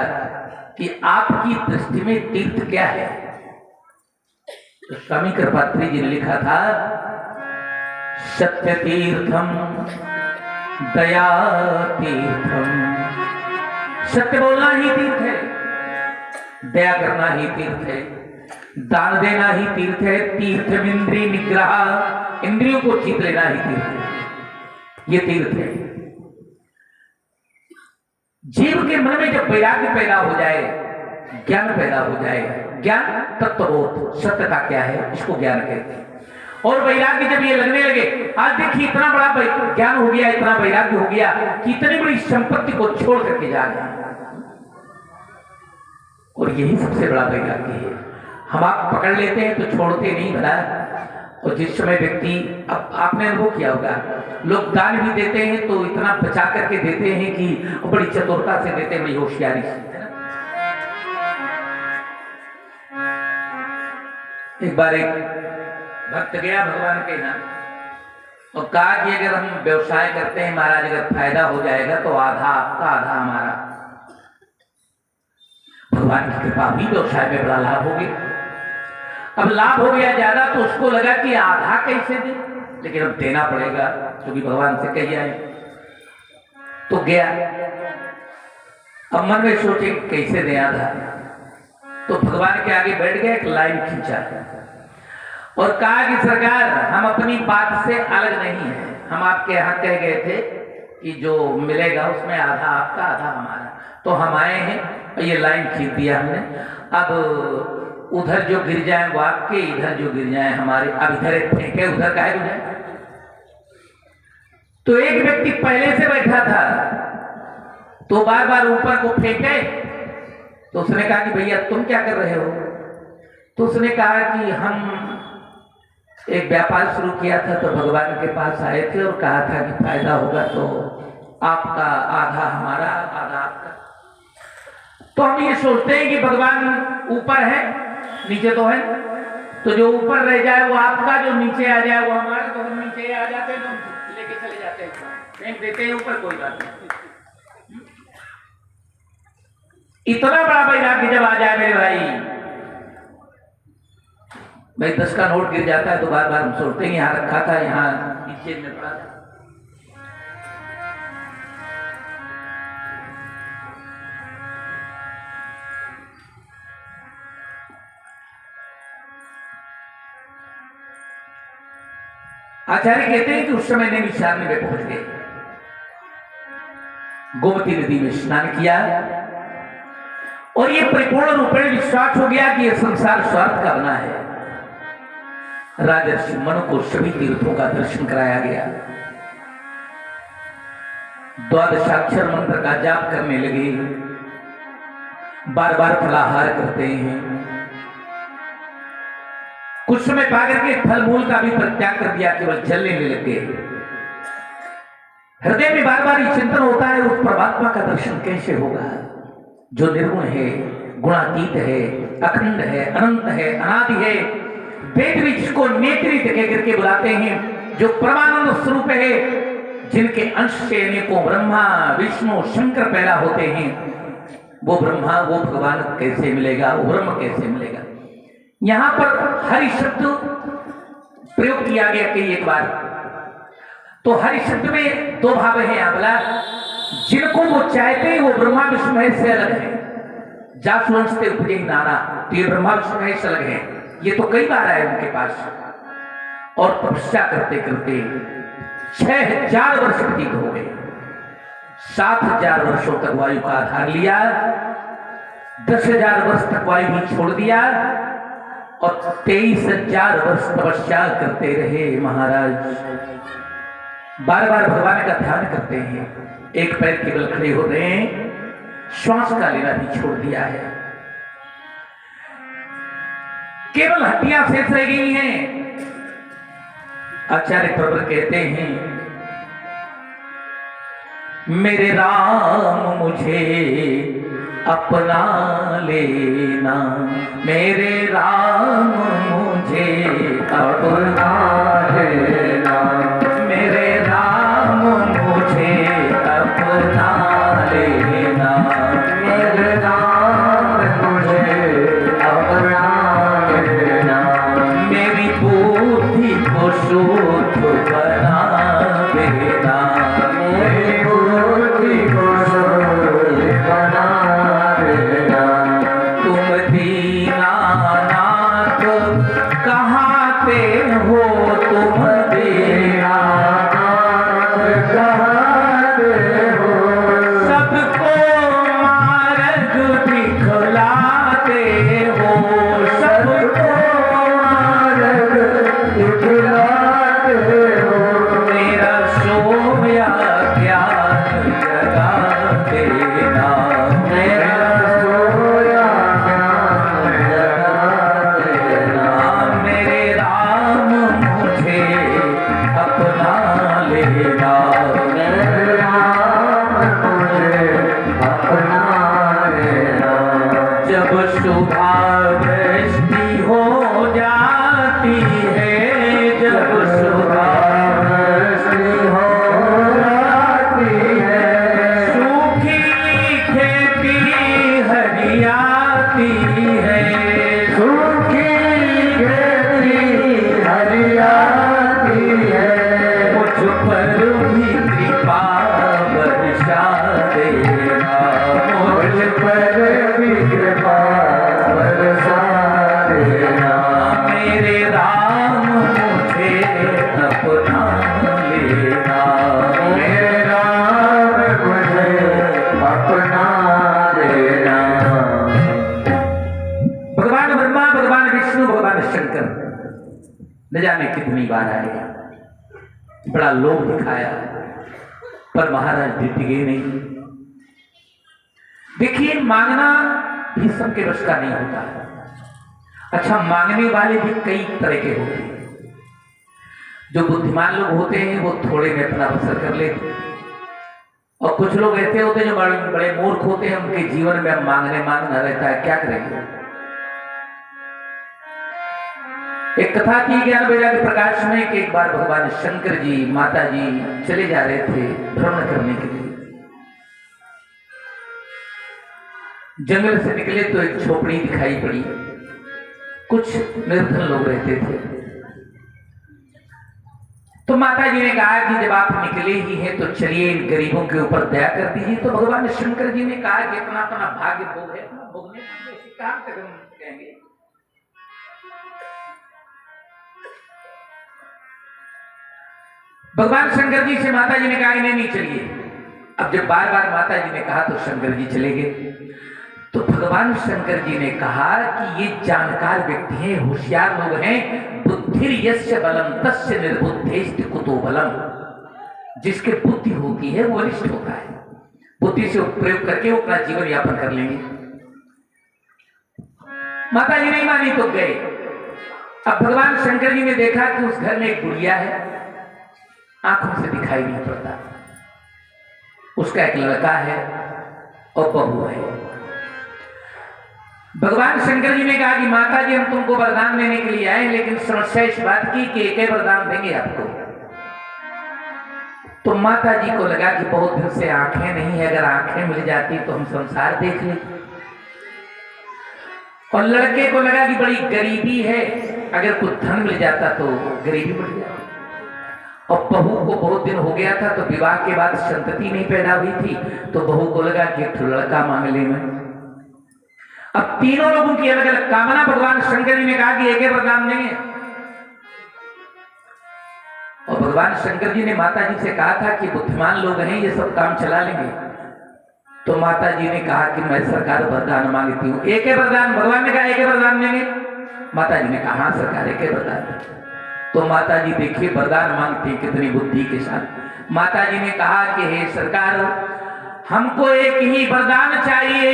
कि आपकी दृष्टि में तीर्थ क्या है? तो स्वामी कृपात्री जी ने लिखा था, सत्य तीर्थम दया तीर्थम। सत्य बोलना ही तीर्थ है, दया करना ही तीर्थ है, दान देना ही तीर्थ है, तीर्थ इंद्रिय निग्रह, इंद्रियों को जीत लेना ही तीर्थ है। ये तीर्थ है। जीव के मन में जब वैराग्य पैदा हो जाए, ज्ञान पैदा हो जाए, ज्ञान तत्वबोध, सत्यता क्या है इसको ज्ञान कहते हैं। और वैराग्य जब ये लगने लगे, आज देखिए इतना बड़ा ज्ञान हो गया, इतना वैराग्य हो गया कि इतनी बड़ी संपत्ति को छोड़ करके जा रहे हैं। और यही सबसे बड़ा वैराग्य है। हम आप पकड़ लेते हैं तो छोड़ते नहीं भला। और जिस समय व्यक्ति, अब आपने अनुभव किया होगा, लोग दान भी देते हैं तो इतना बचा करके देते हैं कि बड़ी चतुरता से देते हैं, बड़ी होशियारी से। एक बार एक भक्त गया भगवान के यहाँ और कहा कि अगर हम व्यवसाय करते हैं महाराज, अगर फायदा हो जाएगा तो आधा आपका आधा हमारा। भगवान की कृपा हुई, व्यवसाय में बड़ा लाभ हो गया। अब लाभ हो गया ज्यादा तो उसको लगा कि आधा कैसे दे, लेकिन अब देना पड़ेगा क्योंकि भगवान से कही आए। तो गया, अब मन में सोचे कैसे दे आधा, तो भगवान के आगे बैठ गया, एक लाइन खींचा और कहा कि सरकार हम अपनी बात से अलग नहीं है। हम आपके यहाँ कह गए थे कि जो मिलेगा उसमें आधा आपका आधा हमारा, तो हम आए हैं और ये लाइन खींच दिया हमने। अब उधर जो गिर जाए वो आपके, इधर जो गिर जाए हमारे। अब इधर फेंके, उधर काहे हो जाए। तो एक व्यक्ति पहले से बैठा था तो बार बार ऊपर को फेंके, तो उसने कहा कि भैया तुम क्या कर रहे हो? तो उसने कहा कि हम एक व्यापार शुरू किया था तो भगवान के पास आए थे और कहा था कि फायदा होगा तो आपका आधा हमारा आधा आपका। तो हम ये सोचते हैं कि भगवान ऊपर है, नीचे तो है, तो जो ऊपर रह जाए वो आपका, जो नीचे आ जाए वो हमारा। तो हम नीचे आ जाते हैं तो लेके चले जाते हैं, फेंक देते हैं ऊपर, कोई बात नहीं। इतना बड़ा वैराग्य जब आ जाए मेरे भाई 10 का नोट गिर जाता है तो बार बार हम सोचते हैं यहाँ रखा था, यहाँ नीचे में पड़ा था। आचार्य कहते हैं कि उस समय नैमिषारण्य में पहुंच गए, गोमती नदी में स्नान किया और ये परिपूर्ण रूपेण विश्वास हो गया कि यह संसार स्वार्थ का बना है। राजर्षि मनु को सभी तीर्थों का दर्शन कराया गया। 12 मंत्र का जाप करने लगे, बार बार फलाहार करते हैं। कुछ समय पाकर के फल मूल का भी परित्याग कर दिया, केवल जल लेने लग गए। हृदय में बार बार ये चिंतन होता है उस परमात्मा का दर्शन कैसे होगा जो निर्गुण है, गुणातीत है, अखंड है, अनंत है, अनादि है। वेद भी जिसको नेत्रित कह करके बुलाते हैं, जो परमानंद स्वरूप है, जिनके अंश से अनेकों ब्रह्मा विष्णु शंकर पैदा होते हैं, वो ब्रह्मा वो भगवान कैसे मिलेगा, वो ब्रह्म कैसे मिलेगा। यहां पर हरि शब्द प्रयोग किया गया कई एक बार। तो हरि शब्द में 2 भाव है। अगला, जिनको वो चाहते हैं वो ब्रह्मा विष्णु से अलग है, जा सुनते उपजे नाना। तो ये ब्रह्मा विष्णु महेश अलग है, ये तो कई बार आए उनके पास और तपस्या करते करते 6000 वर्ष व्यतीत हो गए। 7000 वर्षों तक वायु का आधार लिया, 10,000 वर्ष तक वायु भी छोड़ दिया और 23,000 वर्ष तपस्या करते रहे महाराज। बार बार भगवान का ध्यान करते हैं, एक पैर केवल खड़े हो रहे हैं, श्वास का लेना भी छोड़ दिया है, केवल हड्डियां शेष रह गई हैं। आचार्य प्रवर कहते हैं, मेरे राम मुझे अपना लेना, मेरे राम मुझे अपना लेना, मेरे राम मुझे अपना लेना, मेरे राम मुझे अपना लेना, मेरी बुद्धि को शुद्ध बना देना, मेरी बुद्धि को शुद्ध बना देना। तुम दीनानाथ कहाते हो, तुम दीनानाथ कहाते हो, सबको मार्ग दिखलाते हो, सबको मार्ग दिखलाते हो, मेरा सोया ज्ञान जगा देना, मेरा सोया ज्ञान जगा देना, मेरे राम मुझे अपना लेना, मेरे राम मुझे अपना लेना। जब सुधा वृष्टि हो जाती है, जब सुधा वृष्टि हो जाती है, सूखी खेती हरियाती है, सूखी खेती हरियाती है, मुझ पर भी कृपा वर्षा देना, मुझ पर भी कृपा वर्षा देना, मेरे राम मुझे अपना लेना, मेरे राम मुझे अपना लेना। भगवान ब्रह्मा, भगवान विष्णु, भगवान शंकर न जाने कितनी बार आए, बड़ा लोभ दिखाया, पर महाराज टिके नहीं। देखिए, मांगना भी सबके वश का नहीं होता। अच्छा, मांगने वाले भी कई तरह के होते हैं। जो बुद्धिमान लोग होते हैं वो थोड़े में अपना अवसर कर लेते हैं, और कुछ लोग ऐसे होते हैं जो बड़े बड़े मूर्ख होते हैं, उनके जीवन में मांगना रहता है, क्या करेंगे। एक कथा थी ज्ञान वैराग्य प्रकाश में कि एक बार भगवान शंकर जी, माता जी चले जा रहे थे भ्रमण करने के लिए। जंगल से निकले तो एक झोपड़ी दिखाई पड़ी, कुछ निर्धन लोग रहते थे। तो माता जी ने कहा कि जब आप निकले ही हैं तो चलिए इन गरीबों के ऊपर दया कर दीजिए। तो भगवान शंकर जी ने कहा कि अपना अपना भाग्य भोग है, भोगने कहां तक हम कहेंगे। भगवान शंकर जी से माता जी ने कहा इन्हें नहीं चलिए। अब जब बार बार माता जी ने कहा तो शंकर जी चले गए। तो भगवान शंकर जी ने कहा कि ये जानकार व्यक्ति हैं, होशियार लोग हैं। बुद्धिर यस्य बलम तस्य निर्बुद्धेष्ट कुतो बलम। जिसके बुद्धि होती है वो अनिष्ट होता है, बुद्धि से प्रयोग करके वो अपना जीवन यापन कर लेंगे। माता जी नहीं मानी तो गए। अब भगवान शंकर जी ने देखा कि उस घर में एक बुढ़िया है, आंखों से दिखाई नहीं पड़ता। उसका एक लड़का है और बहू है। भगवान शंकर जी ने कहा कि माता जी हम तुमको वरदान देने के लिए आए, लेकिन समस्या इस बात की कि एक ही वरदान देंगे आपको। तो माता जी को लगा कि बहुत दिन से आंखें नहीं है, अगर आंखें मिल जाती तो हम संसार देख लेते। और लड़के को लगा कि बड़ी गरीबी है, अगर कुछ धन मिल जाता तो गरीबी बढ़ जाती। और बहू को बहुत दिन हो गया था तो विवाह के बाद संतति नहीं पैदा हुई थी, तो बहू को लगा कि एक लड़का मांग ले मैं। अब तीनों लोगों की अलग अलग कामना भगवान शंकर जी ने कहा कि एक वरदान देंगे। और भगवान शंकर जी ने माता जी से कहा था कि बुद्धिमान लोग हैं, ये सब काम चला लेंगे। तो माता जी ने कहा कि मैं सरकार वरदान मांगती हूँ। एक वरदान, भगवान ने कहा एक वरदान देंगे। माता जी ने कहा हाँ सरकार एक वरदान। तो माता जी देखिए वरदान मांगती कितनी बुद्धि के साथ। माता जी ने कहा कि हे सरकार, हमको एक ही वरदान चाहिए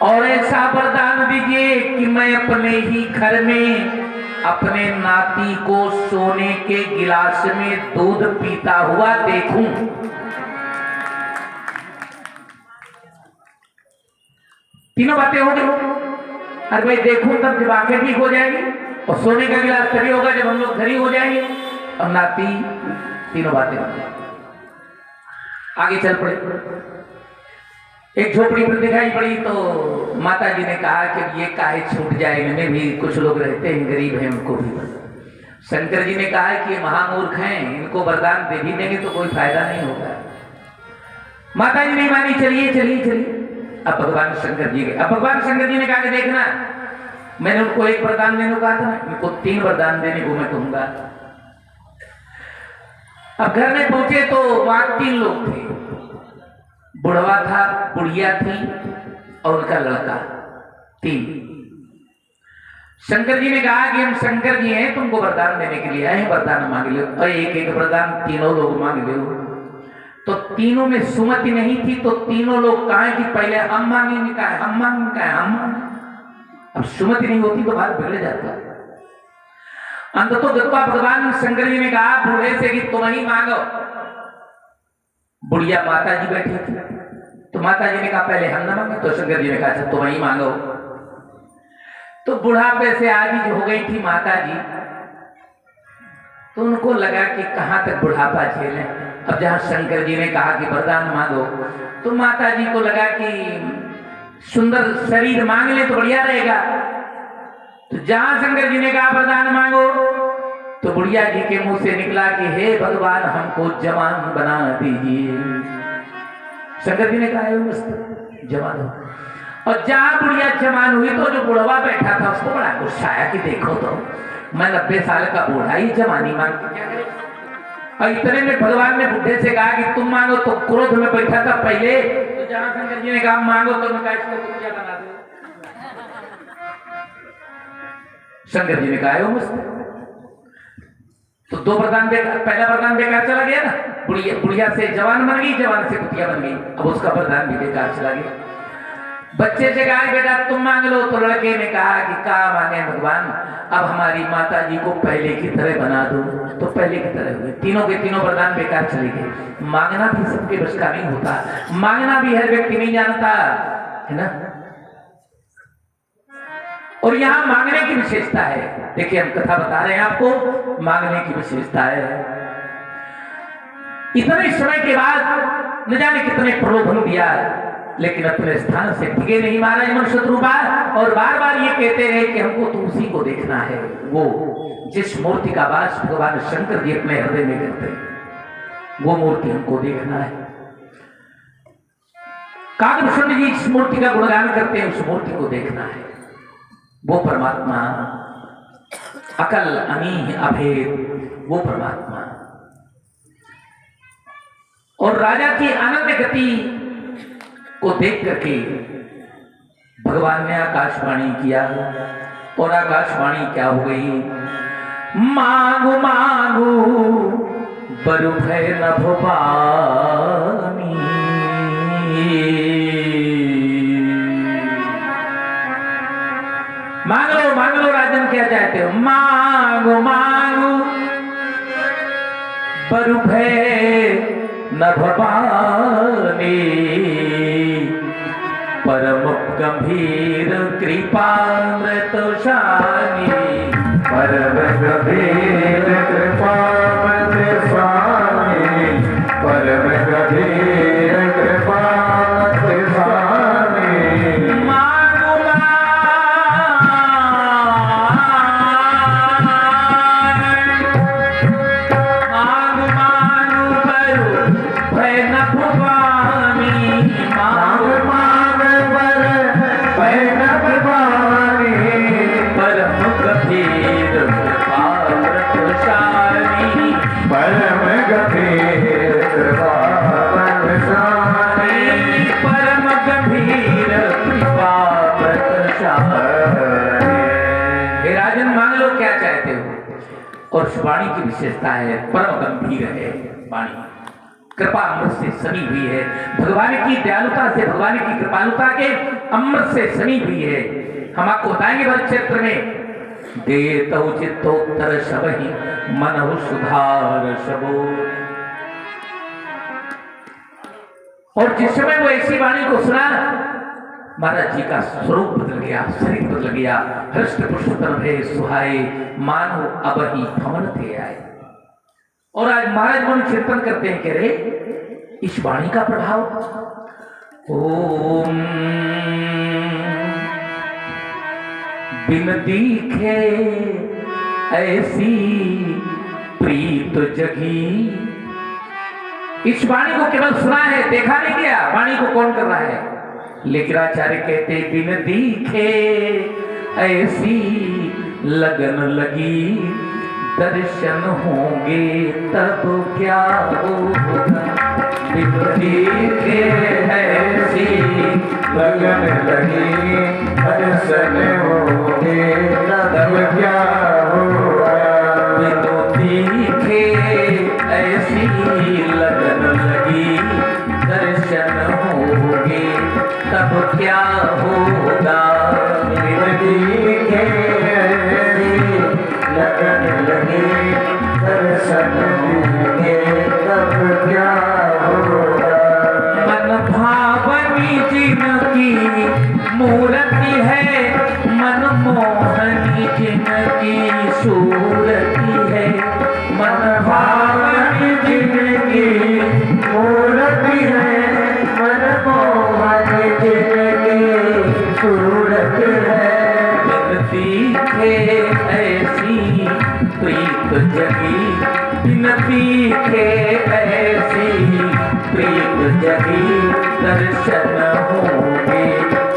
और ऐसा वरदान दीजिए कि मैं अपने ही घर में अपने नाती को सोने के गिलास में दूध पीता हुआ देखूं। तीनों बातें हो गई। अरे भाई देखूं तब जब आंखें ठीक हो जाएगी, और सोने का गिलास तभी होगा जब हम लोग घरी हो जाएंगे, और नाती, तीनों बातें हो गई। आगे चल पड़े। एक झोपड़ी पर दिखाई पड़ी तो माता जी ने कहा कि ये काहे छूट जाए, इनमें भी कुछ लोग रहते हैं, गरीब हैं, उनको भी। शंकर जी ने कहा कि ये महामूर्ख हैं, इनको वरदान दे भी देंगे तो कोई फायदा नहीं होगा। माता जी नहीं मानी, चलिए चलिए चलिए। अब भगवान शंकर जी गए। अब भगवान शंकर जी ने कहा कि देखना, मैंने उनको एक वरदान देने को कहा था, इनको 3 वरदान देने को मैं कहूंगा। अब घर में पहुंचे तो वहां 3 लोग थे। बुढ़वा था, बुढ़िया थी और उनका लड़का, 3। शंकर जी ने कहा कि हम शंकर जी हैं, तुमको वरदान देने के लिए आए हैं, वरदान मांग लो। और एक एक वरदान तीनों लोग मांग लो। तो तीनों में सुमति नहीं थी, तो तीनों लोग कहा कि पहले हम मांगेंगे, कहा हम मांगेंगे, कहा हम मांगेंगे। अब सुमति नहीं होती तो बात बिगड़ जाता। अंततः गत्वा भगवान शंकर जी ने कहा बूढ़े से कि तुम ही मांगो। बुढ़िया माता जी बैठी थी, तो माता जी ने कहा पहले हम ना मांगे। तो शंकर जी ने कहा तुम ही मांगो। तो बुढ़ापे से आदि हो गई थी माता जी, तो उनको लगा कि कहां तक बुढ़ापा झेले। अब जहां शंकर जी ने कहा कि वरदान मांगो, तो माता जी को लगा कि सुंदर शरीर मांग ले तो बढ़िया रहेगा। तो जहां शंकर जी ने कहा वरदान मांगो, तो बुढ़िया जी के मुंह से निकला कि हे भगवान हमको जवान बना दीजिए। शंकर जी ने कहा मस्त जवान हो। और जहां बुढ़िया जवान हुई तो जो बुढ़वा बैठा था उसको बड़ा गुस्सा आया कि देखो तो मैं 90 साल का बूढ़ा ही जवानी मांगती क्या करे। और इतने में भगवान ने बुढ़े से कहा कि तुम मांगो, तो क्रोध में बैठा था पहले। तो जहां शंकर जी ने कहा मांगो, तो मैं कहा इसको कुतिया बना दो। शंकर जी ने कहा मस्त। तो 2 वरदान बेकार, पहला वरदान बेकार चला गया ना, बुढ़िया से जवान बन गई, जवान से कुतिया बन गई। अब उसका वरदान भी बेकार चला गया। बच्चे से कहा बेटा तुम मांग लो, तो लड़के ने कहा कि क्या मांगे भगवान, अब हमारी माता जी को पहले की तरह बना दो। तो पहले की तरह हुए। तीनों के तीनों वरदान बेकार चले गए। मांगना भी सबके बस का नहीं होता, मांगना भी हर व्यक्ति नहीं जानता है ना। और यहां मांगने की विशेषता है। देखिए हम कथा बता रहे हैं आपको, मांगने की विशेषता है। इतने समय के बाद न जाने कितने प्रलोभन दिया, लेकिन अपने स्थान से टिके नहीं महाराज मन शत्रुपा। और बार बार ये कहते रहे कि हमको तो उसी को देखना है, वो जिस मूर्ति का वास भगवान शंकर जी अपने हृदय में करते हैं, वो मूर्ति हमको देखना है। कागभूषण जी जिस मूर्ति का गुणगान करते हैं, उस मूर्ति को देखना है। वो परमात्मा अकल अनीह अभेद, वो परमात्मा। और राजा की आनंद गति को देख करके भगवान ने आकाशवाणी किया। और आकाशवाणी क्या हो गई, मांगू मांगू बरु भय न भवानी। मांग लो राजन, क्या चाहते हो, मांगो मांगो बरु भय न भवानी। परम गंभीर कृपामृत शानी, परम गंभीर कृपामृत स्वामी, परम गंभीर कृपामृत स्वामी। मांगो मांगो बरु भय न भवानी। मांग मांग बर भय न हे राजन, मांग लो क्या चाहते हो। और उस वाणी की विशेषता है, परम गंभीर है वाणी, कृपा अमृत से सनी हुई है, भगवान की दयालुता से, भगवान की कृपालुता के अमृत से सनी हुई है। हम आपको बताएंगे वन क्षेत्र में, देतौ चित्तोत्तर शबहि मनहु सुधार शबो। और जिस समय वो ऐसी वाणी को सुना, महाराज जी का स्वरूप बदल गया, शरीर बदल गया, हृष्ट पुष्ट भय सुहाए, मानो अब ही फमन थे आए। और आज महाराज मन कीर्तन करते हैं, कह रहे इस वाणी का प्रभाव, ओम बिन दीखे ऐसी प्रीत जगी। इस वाणी को केवल सुना है, देखा नहीं गया, वाणी को कौन कर रहा है। लेकिन आचार्य कहते बिन दीखे ऐसी लगन लगी, दर्शन होंगे तब क्या होगा। बिन दीखे ऐसी लगन लगी, दर्शन होंगे तब क्या होगा। बिन दीखे ऐसी लगन लगी, दर्शन होंगे तब क्या होगा। बिन दीखे ऐसी लगन लगी, दर्शन होंगे तब क्या होगा। मन भावनी जिनकी मूर्ति है, मन मोहनी जिनकी सूरती है। मन भावनी जिनकी मूर्ति है, मन मोहनी जिनकी सूरत है। बिन दीखे ऐसी प्रीत जगी, बिन दीखे ऐसी प्रीत जगी, दर्शन होंगे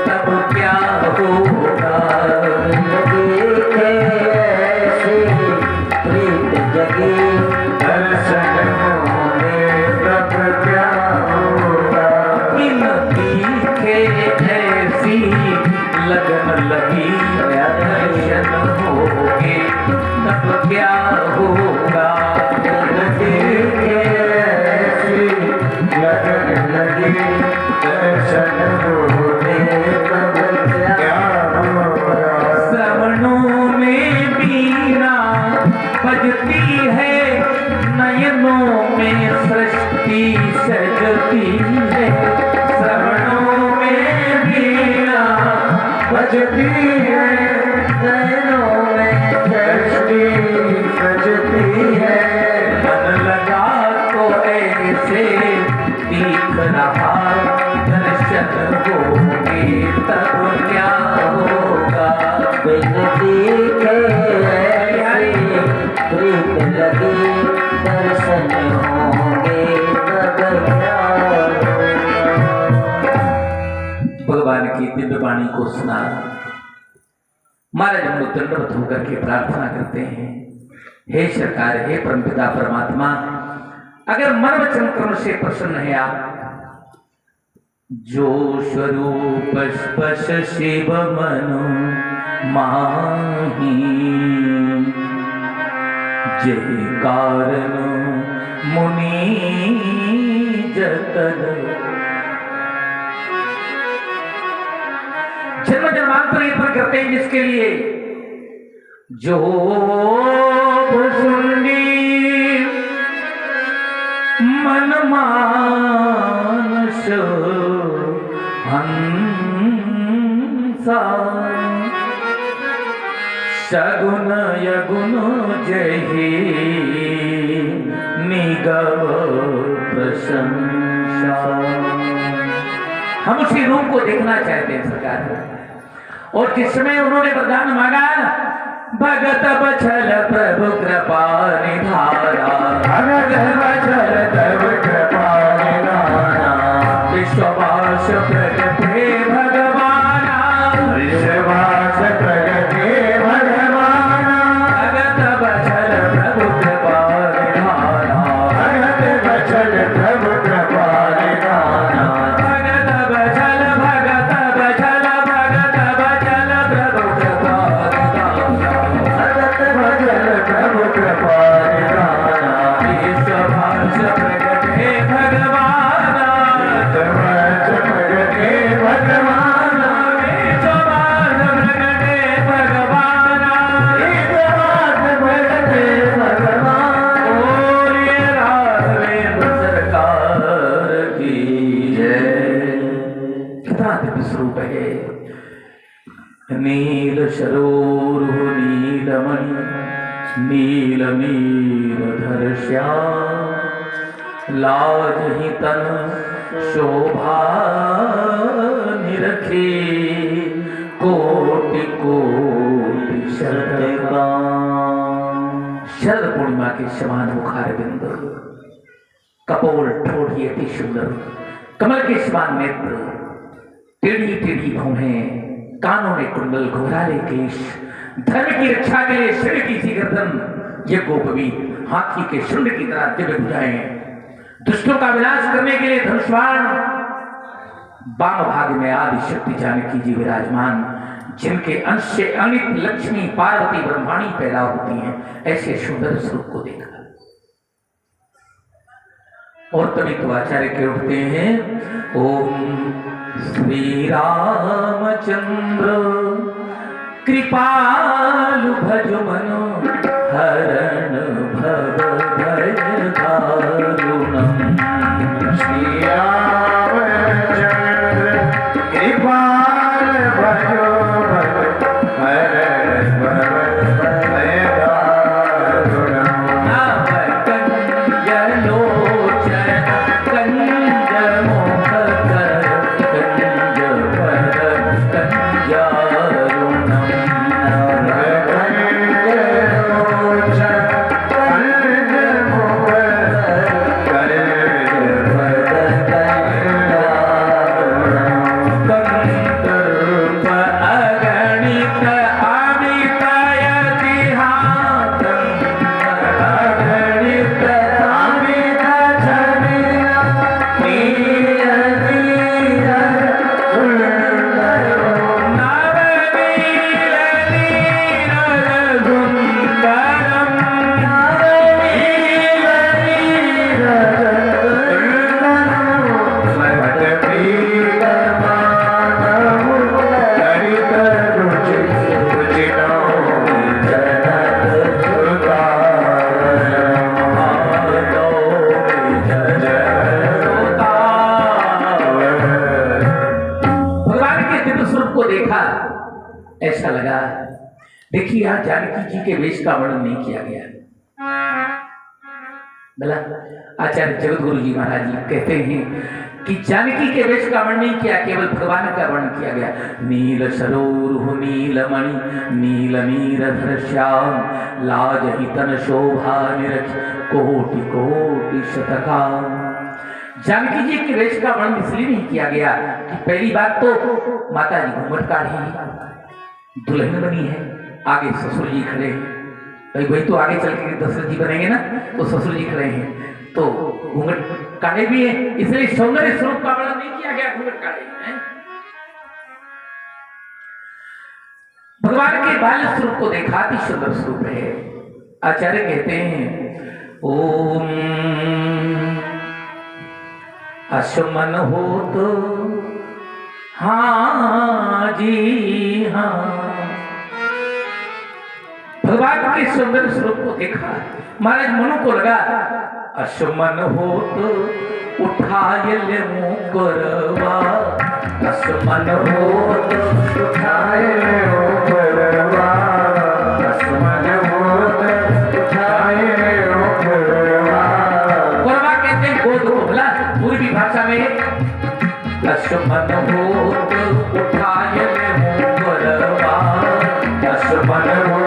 तब क्या होगा। बिन दीखे ऐसी प्रीत जगी, दर्शन होंगे तब क्या होगा। बिन दीखे ऐसी लगन लगी, दर्शन होंगे तब क्या होगा। बिन दीखे ऐसी लगन लगी, दर्शन होंगे तब क्या होगा। श्रवणों में बीना बजती है, नयनों में सृष्टि सजती है। श्रवणों में बीना बजती है, नैनों में सृष्टि सजती है। मन लगा तो ऐसे दिख रहा, दर्शन होंगे तब क्या होगा। बिन दीखे ऐसी प्रीत लगी, दर्शन होंगे तब क्या होगा। भगवान की दिव्य वाणी को सुना, महाराज हम लोग दंडवत होकर के प्रार्थना करते हैं, हे सरकार, हे परमपिता परमात्मा, अगर मन वचन कर्म से प्रसन्न है आप, जो स्वरूप स्पर्श शिव मनु माही, जे कारण मुनि जतन। जन्म जन्मांतर यत्न करते हैं जिसके लिए, जो भुसुंडी मन मानस हंसा, सगुन यगुन जहि निगव प्रशंसा। हम उसी रूप को देखना चाहते हैं सरकार। और जिस समय उन्होंने वरदान मांगा, भगत बछल प्रभु कृपा निधारा, भगत बछल प्रभु कृपा निधारा, विश्ववास प्रगटे भगवाना, विश्वास प्रगटे भगवाना। भगत बछल प्रभु कृपा निधारा, भगत बछल प्रभु कृपा निधारा, भगत बछल भगत बछल भगत बछल कितना दिव्य स्वरूप है। नील सरोवर नीलमणि नील नीरधर श्याम लाज ही तन शोभा निरखे कोटि कोटि शरद पूर्णिमा के समान मुखार बिंद कपोल ठोड़ी अति सुंदर कमल के समान नेत्र टेढ़ी टेढ़ी भौहें कानों में कुंडल घुंघराले केश धर्म की रक्षा के लिए सिर की सी गर्दन ये गोपवी हाथी के शुंड की तरह दिव्य भुजाएं दुष्टों का विनाश करने के लिए धनुष्वाण वाम भाग में आदि शक्ति जानकी जी विराजमान जिनके अंश से अनित लक्ष्मी पार्वती ब्रह्माणी पैदा होती हैं ऐसे सुंदर स्वरूप को देखा और तभी तो आचार्य के उठते हैं ओम श्री रामचंद्र कृपालु भजो मनो हरण भव भय दारुणम श्री रामचंद्र कृपाल भजो ऐसा लगा। देखिए यहाँ जानकी जी के वेश का वर्णन नहीं किया गया। भला आचार्य जगत गुरु जी महाराज जी कहते हैं कि जानकी के वेश का वर्णन नहीं किया, केवल भगवान का वर्णन किया गया। नील सरोरुह नीलमणि नील नीरधर श्याम लाज ही तन शोभा निरख कोटि कोटि शतका। जानकी जी के वेश का वर्णन इसलिए नहीं किया गया कि पहली बात तो माता जी घूंघट काढ़ी दुल्हन बनी है, आगे ससुर जी खड़े हैं, वही तो आगे चल के दशरथ जी बनेंगे ना, तो ससुर जी खड़े हैं तो घूंघट काढ़े भी है, इसलिए सौंदर्य स्वरूप का वर्णन नहीं किया गया, घूंघट काढ़े हैं। भगवान के बाल स्वरूप को देखा, अति सुंदर स्वरूप है। आचार्य कहते हैं ओम अशमन हो तो हाँ जी हाँ। भगवान के सुंदर स्वरूप को देखा, महाराज मनु को लगा अशमन हो तो उठाए ले मुकरवा, अशमन हो तो उठाए ले मुकरवा, अशमन हो तो उठाए ले मुकरवा। कोरवा कहते हैं गोद को, भला पूर्वी भाषा में अशमन हो तो उठाए ले मुकरवा, अशमन हो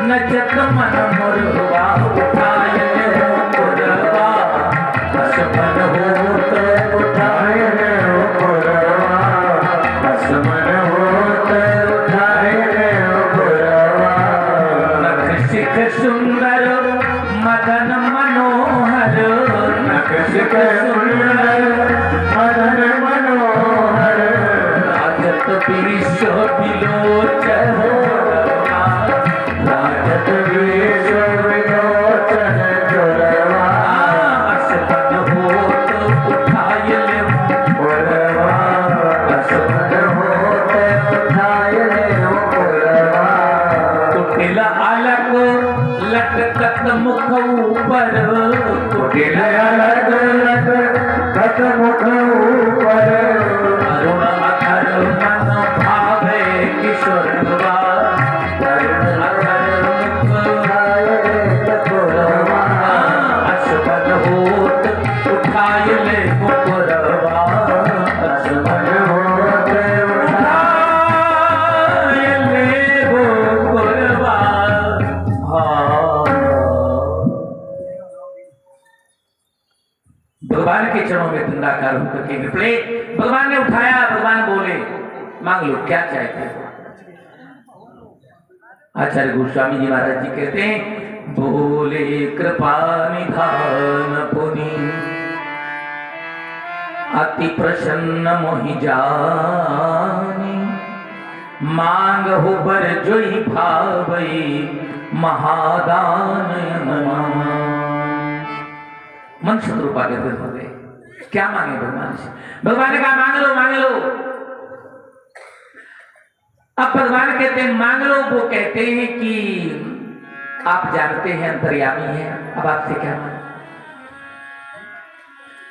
नचत मन मोरवा उठाए ले किसके सुंदर मदन मनोहर राजत विश्व विलोचन राजत विश्व विलोचन चोरवा असपद होत उठाय ले पुरवा असुर होते उठाय ले पुरवा कुटिल अलग लटकत मुख ऊपर कुटिल अलग लटकत मुख ऊपर अरुण अधर मन भावे किशोर अरुण अधर मुख असपद होत उठाय ले मुकुरवा असपद होत उठाय ले मुकुरवा। भगवान के चरणों में दंडाकार होकर के निकले। भगवान ने उठाया, भगवान बोले मांग लो क्या चाहते हो। आचार्य गोस्वामी जी महाराज जी कहते हैं बोले कृपा निधान पुनि अति प्रसन्न मोहि जानी मांग हो बर जोई भावई महादान मन शत्रुपा के फिर हो गए। क्या मांगे भगवान से? भगवान ने कहा मांग लो मांग लो। अब भगवान कहते हैं मांग लो। वो कहते हैं कि आप जानते हैं अंतर्यामी है, अब आपसे क्या मांगे।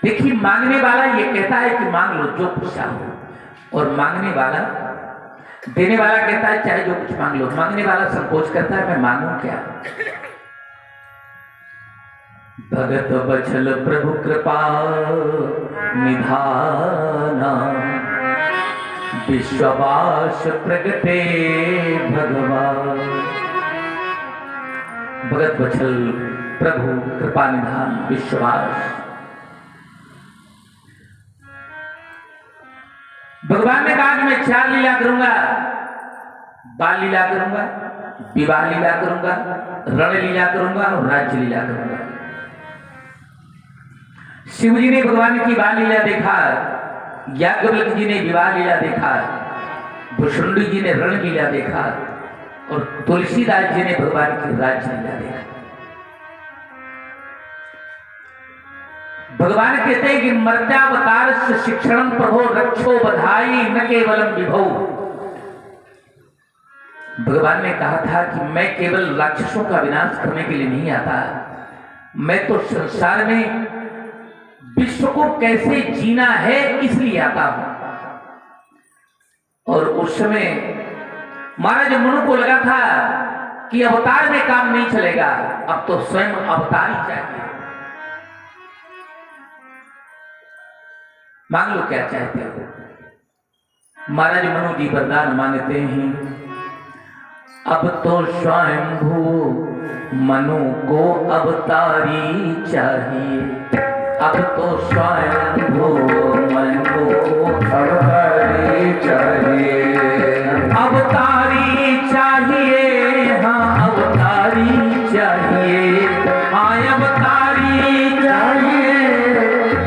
देखिए मांगने वाला ये कहता है कि मांग लो जो कुछ चाहो, और मांगने वाला देने वाला कहता है चाहे जो कुछ मांग लो। मांगने वाला संकोच करता है मैं मांगू क्या। भगत बचल प्रभु कृपा निधाना विश्ववास प्रगटे भगवान। भगत बचल प्रभु कृपा निधान विश्ववास। भगवान ने कहा कि मैं 4 लीला करूंगा, बाल लीला करूंगा, विवाह लीला करूंगा, रण लीला करूंगा और राज्य लीला करूंगा। शिव जी ने भगवान की बाल लीला देखा, याज्ञवल्क्य जी ने विवाह लीला देखा, भुषुंडी जी ने रण लीला देखा और तुलसीदास जी ने भगवान की राज्य लीला देखा। भगवान कहते हैं कि मर्त्यावतार शिक्षण प्रभो रक्षो बधाई न केवलम विभो। भगवान ने कहा था कि मैं केवल राक्षसों का विनाश करने के लिए नहीं आता, मैं तो संसार में विश्व को कैसे जीना है इसलिए आता हूं। और उस समय महाराज मनु को लगा था कि अवतार में काम नहीं चलेगा, अब तो स्वयं अवतार ही चाहिए। मांग लो क्या चाहते हो। महाराज मनु जी वरदान मांगते हैं अब तो स्वयंभू मनु को अवतारी चाहिए। अब तो स्वयंभू मनु को अवतारी चाहिए। अवतारी चाहिए, हाँ अवतारी चाहिए, हाँ अवतारी चाहिए,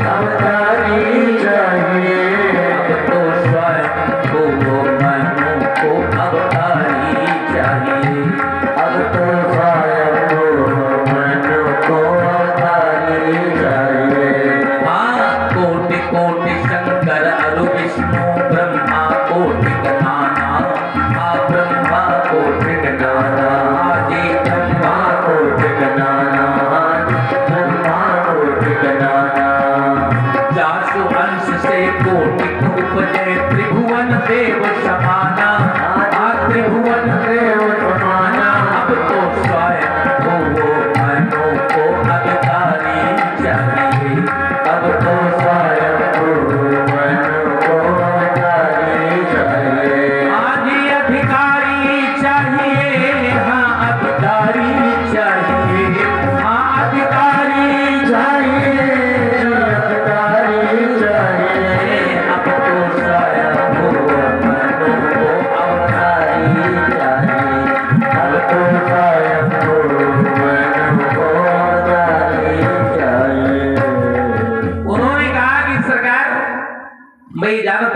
अवतारी चाहिए। अब तो स्वयंभू मनु को अवतारी चाहिए। अब तो स्वयंभू मनु को अवतारी चाहिए। हाँ कोटि कोटि शंकर अरु विष्णु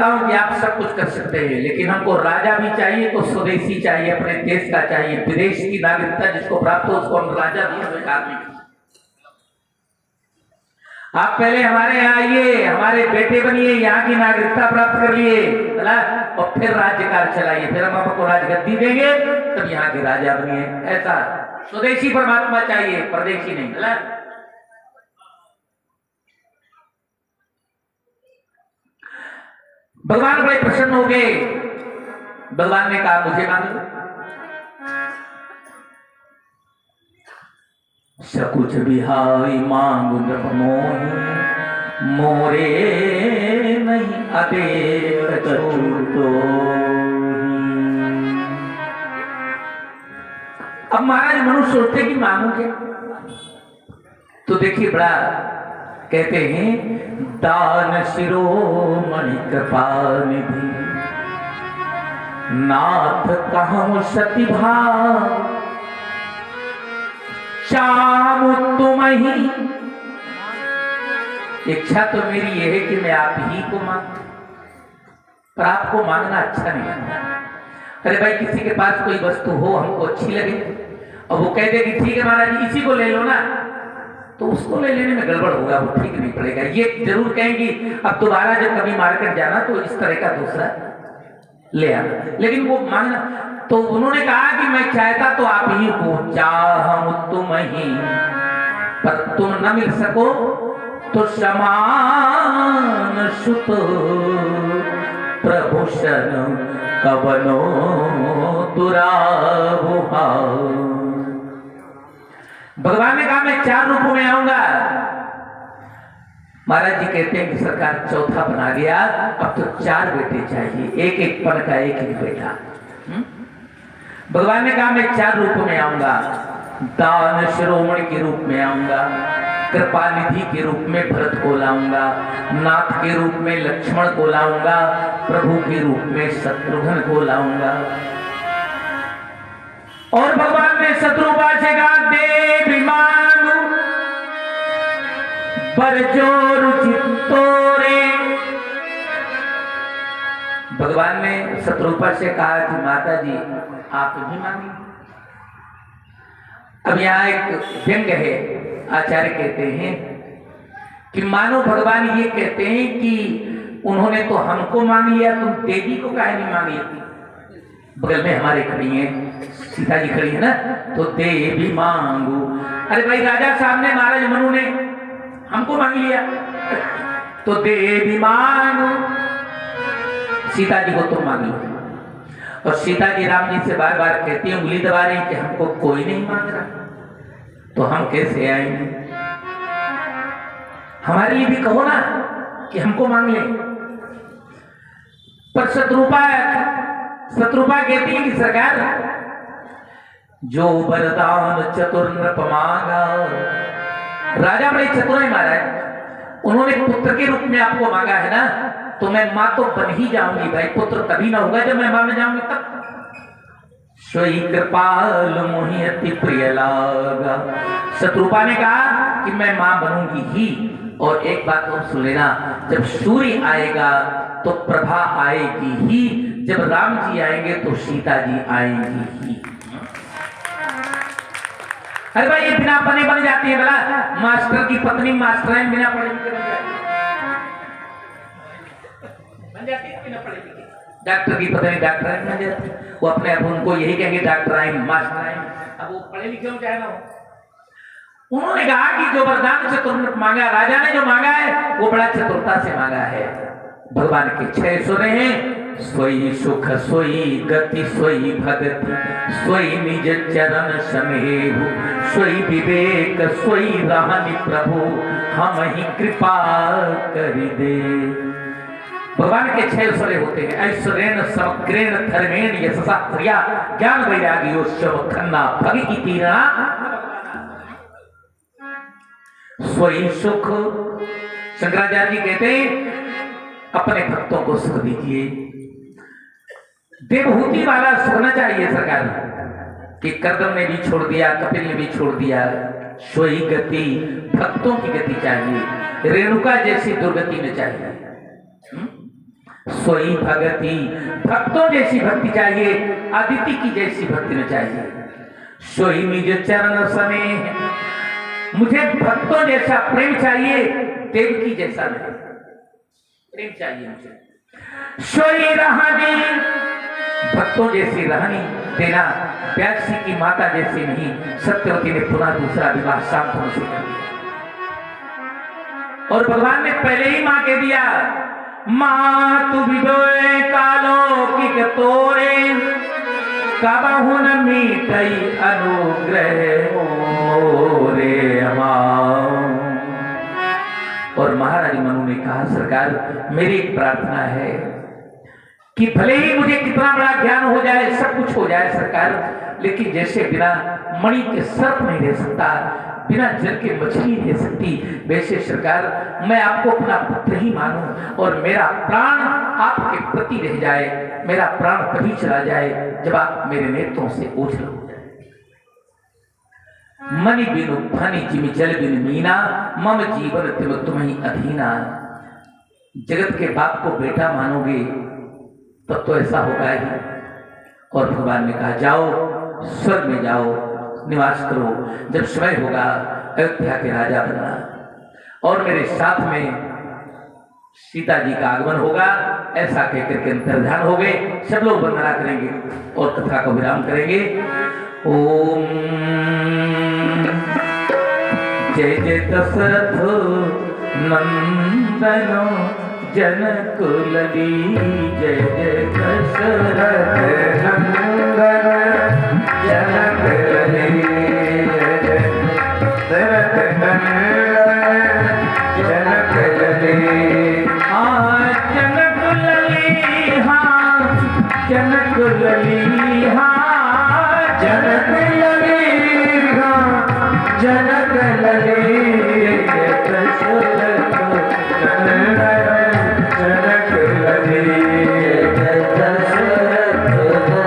मानता हूं कि आप सब कुछ कर सकते हैं, लेकिन हमको राजा भी चाहिए तो स्वदेशी चाहिए, अपने देश का चाहिए। विदेश की नागरिकता जिसको प्राप्त हो उसको हम राजा भी हम एक आदमी। आप पहले हमारे यहाँ आइए, हमारे बेटे बनिए, यहाँ की नागरिकता प्राप्त कर लिए और फिर राज्यकाल चलाइए, फिर हम आपको राजगद्दी देंगे, तब यहाँ के राजा बनिए। ऐसा स्वदेशी परमात्मा चाहिए, परदेशी नहीं। भगवान बड़े प्रसन्न हो गए। भगवान ने कहा मुझे मांग लो। सकुच बिहाई मांगु नभ मोहि, मोरे नहीं अदेव कछूतो। अब महाराज मनुष्य सोचते कि मांगू क्या, तो देखिए बड़ा कहते हैं दान शिरोमणि कृपानिधि, नाथ कहूं सती भाव, चाहूं तुम ही। इच्छा तो मेरी यह है कि मैं आप ही को मांगू, पर आपको मांगना अच्छा नहीं लगता। अरे भाई किसी के पास कोई वस्तु हो हमको अच्छी लगे और वो कह दे कि ठीक है महाराज इसी को ले लो ना, तो उसको ले लेने में गड़बड़ होगा, वो ठीक नहीं पड़ेगा। ये जरूर कहेंगी अब दोबारा जब कभी मार्केट जाना तो इस तरह का दूसरा ले आना, लेकिन वो मांगना। तो उन्होंने कहा कि मैं चाहता तो आप ही को, चाहूं तुम ही, पर तुम न मिल सको तो समान सुत प्रभूषण कवनो दुरावहा। भगवान ने कहा मैं 4 रूपों में आऊंगा। महाराज जी कहते हैं कि सरकार चौथा बना गया, अब तो 4 बेटे चाहिए, एक एक पन का एक एक बेटा। भगवान ने कहा मैं 4 रूपों में आऊंगा। दान शिरोमणि के रूप में आऊंगा, कृपा निधि के रूप में भरत को लाऊंगा, नाथ के रूप में लक्ष्मण को लाऊंगा, प्रभु के रूप में शत्रुघ्न को लाऊंगा। और भगवान ने शत्रुपा से कहा देवी मांगू पर जो रुचि तोरे। भगवान ने शत्रुपा से कहा कि माता जी आप भी मांगी। अब यहाँ एक व्यंग है, आचार्य कहते हैं कि मानो भगवान ये कहते हैं कि उन्होंने तो हमको मांग लिया, तुम देवी को काहे नहीं मांग लेती। बगल में हमारे खड़ी हैं, सीता जी खड़ी है ना, तो देवी मांगू। अरे भाई राजा साहब ने, महाराज मनु ने हमको मांग लिया, तो देवी मांगू, सीता जी को तुम मांग लो। और सीता जी राम जी से बार बार कहती है, उंगली दबा रही कि हमको कोई नहीं मांग रहा, तो हम कैसे आएंगे, हमारे लिए भी कहो ना कि हमको मांग ले। पर शत्रुपा कहती है कि सरकार जो वरदान चतुर नृप मांगा। राजा बड़े चतुर है महाराज, उन्होंने पुत्र के रूप में आपको मांगा है ना, तो मैं मां तो बन ही जाऊंगी भाई, पुत्र तभी ना होगा जब मैं मां में जाऊंगी तब। सोई कृपाल मोहि अति प्रिय लागा। शत्रुपा ने कहा कि मैं मां बनूंगी ही। और एक बात और सुन लेना, जब सूर्य आएगा तो प्रभा आएगी ही, जब राम जी आएंगे तो सीता जी आएंगी ही। अरे भाई ये बिना पढ़े बन जाती है, बोला मास्टर की पत्नी मास्टराइन बिना पढ़े लिखे बन जाती है, बिना पढ़े लिखे। डॉक्टर की पत्नी डॉक्टराइन बन जाती है, वो अपने आप उनको यही कहेंगे डॉक्टराइन मास्टराइन, अब वो पढ़े लिखे हो चाहे ना हो। उन्होंने कहा कि जो वरदान चतुर मांगा, राजा ने जो मांगा है वो बड़ा चतुरता से मांगा है। भगवान के 6 सुने हैं, सोई सुख सोई गति सोई भगति सोई निज चरण समेहु, सोई विवेक सोई रहनि प्रभु हम ही कृपा करि दे। भगवान के 6 स्वरे होते हैं, ऐश्वर्येण समग्रेण धर्मेण यशसा प्रिया ज्ञान वैराग्योत्सव खन्ना भगि तीर्णा सोई सुख। शंकराचार्य जी कहते हैं अपने भक्तों को सुख दीजिए, देवहूति वाला सुखना चाहिए सरकार, कि कर्दम ने भी छोड़ दिया, कपिल ने भी छोड़ दिया। सोई गति भक्तों की गति चाहिए, रेणुका जैसी दुर्गति में चाहिए। सोई भगति, भक्तों जैसी भक्ति चाहिए, अदिति की जैसी भक्ति न चाहिए। सोई निज चरण सने, मुझे भक्तों जैसा प्रेम चाहिए, देवकी जैसा नहीं, प्रेम चाहिए मुझे। सोई रहनी, भक्तों जैसी रहनी देना, प्यासी की माता जैसी नहीं। सत्यवती ने पुनः दूसरा विवाह शांतनु से कर दिया और भगवान ने पहले ही मां के दिया, मां तू विदोए कालो की तोरे, कबहु न मीटई अनुग्रह मोरे अमां। और महाराज मनु ने कहा, सरकार मेरी एक प्रार्थना है कि भले ही मुझे कितना बड़ा ज्ञान हो जाए, सब कुछ हो जाए सरकार, लेकिन जैसे बिना मणि के सर्प नहीं रह सकता, बिना जल के मछली रह सकती, वैसे सरकार मैं आपको अपना पुत्र ही मानूं और मेरा प्राण आपके प्रति रह जाए। मेरा प्राण तभी चला जाए जब आप मेरे नेत्रों से ओझल हो जाए। मणि बिनु फनि जिमि जल बिनु मीना, मम जीवन तिम तुम्हीं अधीना। जगत के बाप को बेटा मानोगे तब तो ऐसा होगा ही। और भगवान ने कहा, जाओ स्वर्ग में जाओ, निवास करो, जब समय होगा अयोध्या के राजा बनना और मेरे साथ में सीता जी का आगमन होगा। ऐसा कहकर के अंतर्ध्यान हो गए। सब लोग वंदना करेंगे और कथा को विराम करेंगे। ओम जय जय दशरथ नंदनो जनक लली, जय जय दशरथ नंदन जनक लली, दशरथ नंदन जनक लली। हाँ जनक लली, हाँ जनक लली, हाँ जनक लली, हाँ जनक लली, दशरथ नंदन जनक लली, दशरथ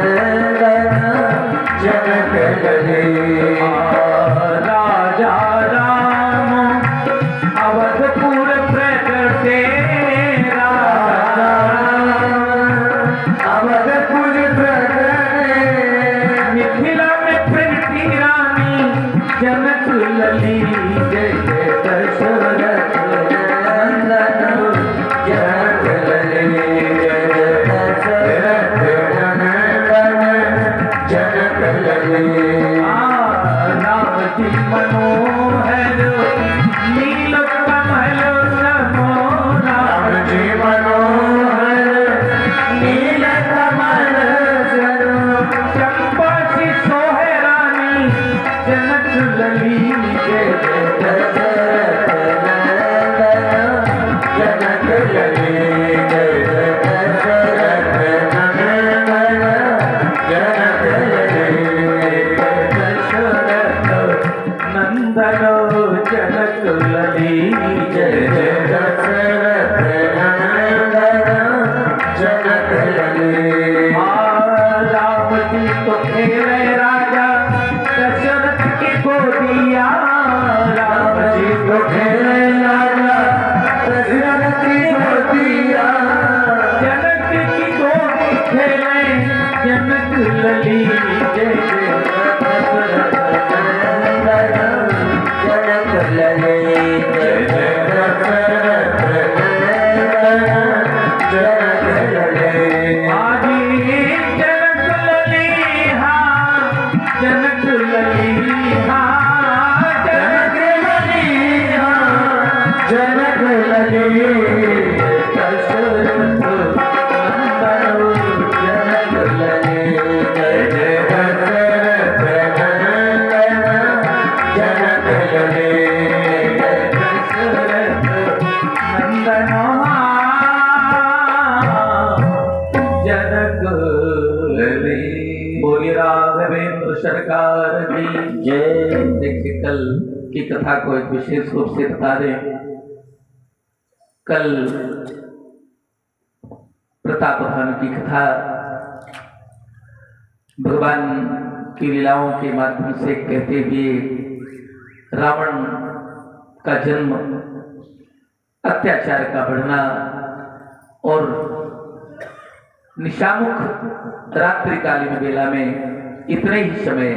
नंदन जनक लली। राजा राम अवधपुर प्रगटे, राजा अवधपुर प्रगटे, मिथिला में प्रीति रानी जनक लली, जय जय दशरथ नंदन जनक लली, जय दशरथ नंदन जनक लली। राम जी मनोहर नील कमल समो, राम जी मनोहर नील कमल सरो, चंपा सी सोहे रानी जनक लली, जय जय दशरथ नंदन जनक लली, जय दशरथ नंदन जनक लली, दशरथ नंदनो जनक लली, जय जय दशरथ नंदन जनक लली। राम जी तो खेले राजा दशरथ की गोदिया, राम जी को खेले राजा दशरथ की गोदिया, जनक की गोदी खेले जनक लली, जय जय दशरथ नंदन जनक लली, जय दशरथ नंदन जनक लली। आजी जनक लली, हाँ जनक लली, हाँ जनक लली, हाँ जनक लली, दशरथ नंदनो जनक लली, जय दशरथ नंदन जनक लली, दशरथ नंदनो जनक लली। बोलिए राघवेंद्र सरकार की जय। देखिए कल की कथा को एक विशेष रूप से बता दें। कल प्रताप भानु की कथा भगवान की लीलाओं के माध्यम से कहते हुए रावण का जन्म, अत्याचार का बढ़ना और निशामुख रात्रिकालीन बेला में इतने ही समय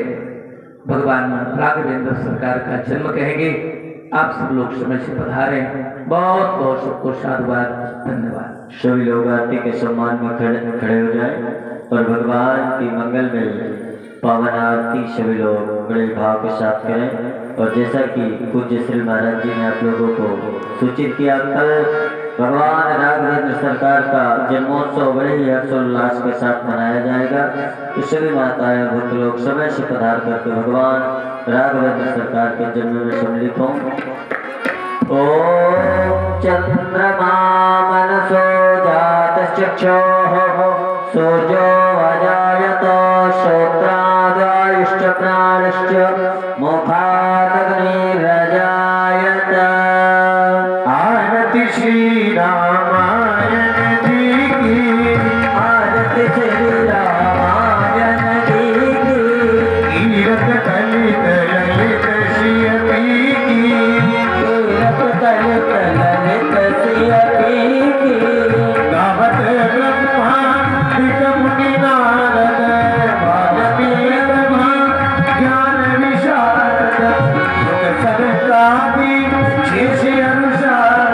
भगवान राघवेंद्र सरकार का जन्म कहेंगे। आप सब लोग समय से पधारे। बहुत बहुत सबको साधुवाद, धन्यवाद। सभी लोग आरती के सम्मान में खड़े हो जाए और भगवान की मंगल में पावन आरती सभी लोग बड़े भाव के साथ करें। और जैसा कि पूज्य श्री महाराज जी ने आप लोगों को सूचित किया, कल भगवान राघवेंद्र सरकार का जन्मोत्सव बड़े ही हर्षोल्लास के साथ मनाया जाएगा। तो सभी माताएं भक्त लोग समय से पधार करके भगवान राघवेंद्र सरकार के जन्म में सम्मिलित हों। ओम चंद्रमा मनसो जातश्चक्षुः सूर्यो अजायत श्रोत्रादयुश्च प्राणश्च मुखादग्निरजायत। आरति श्री रामायण जी की, आरति श्री रामायण जी की। कीरत कलित ललित श्री की, कीरत कलित ललित श्री की। गावत ब्रह्मांडिक मुनि नारद, वाल्मीकि ज्ञान विशारद। युग सरकादि शेष अनुसार,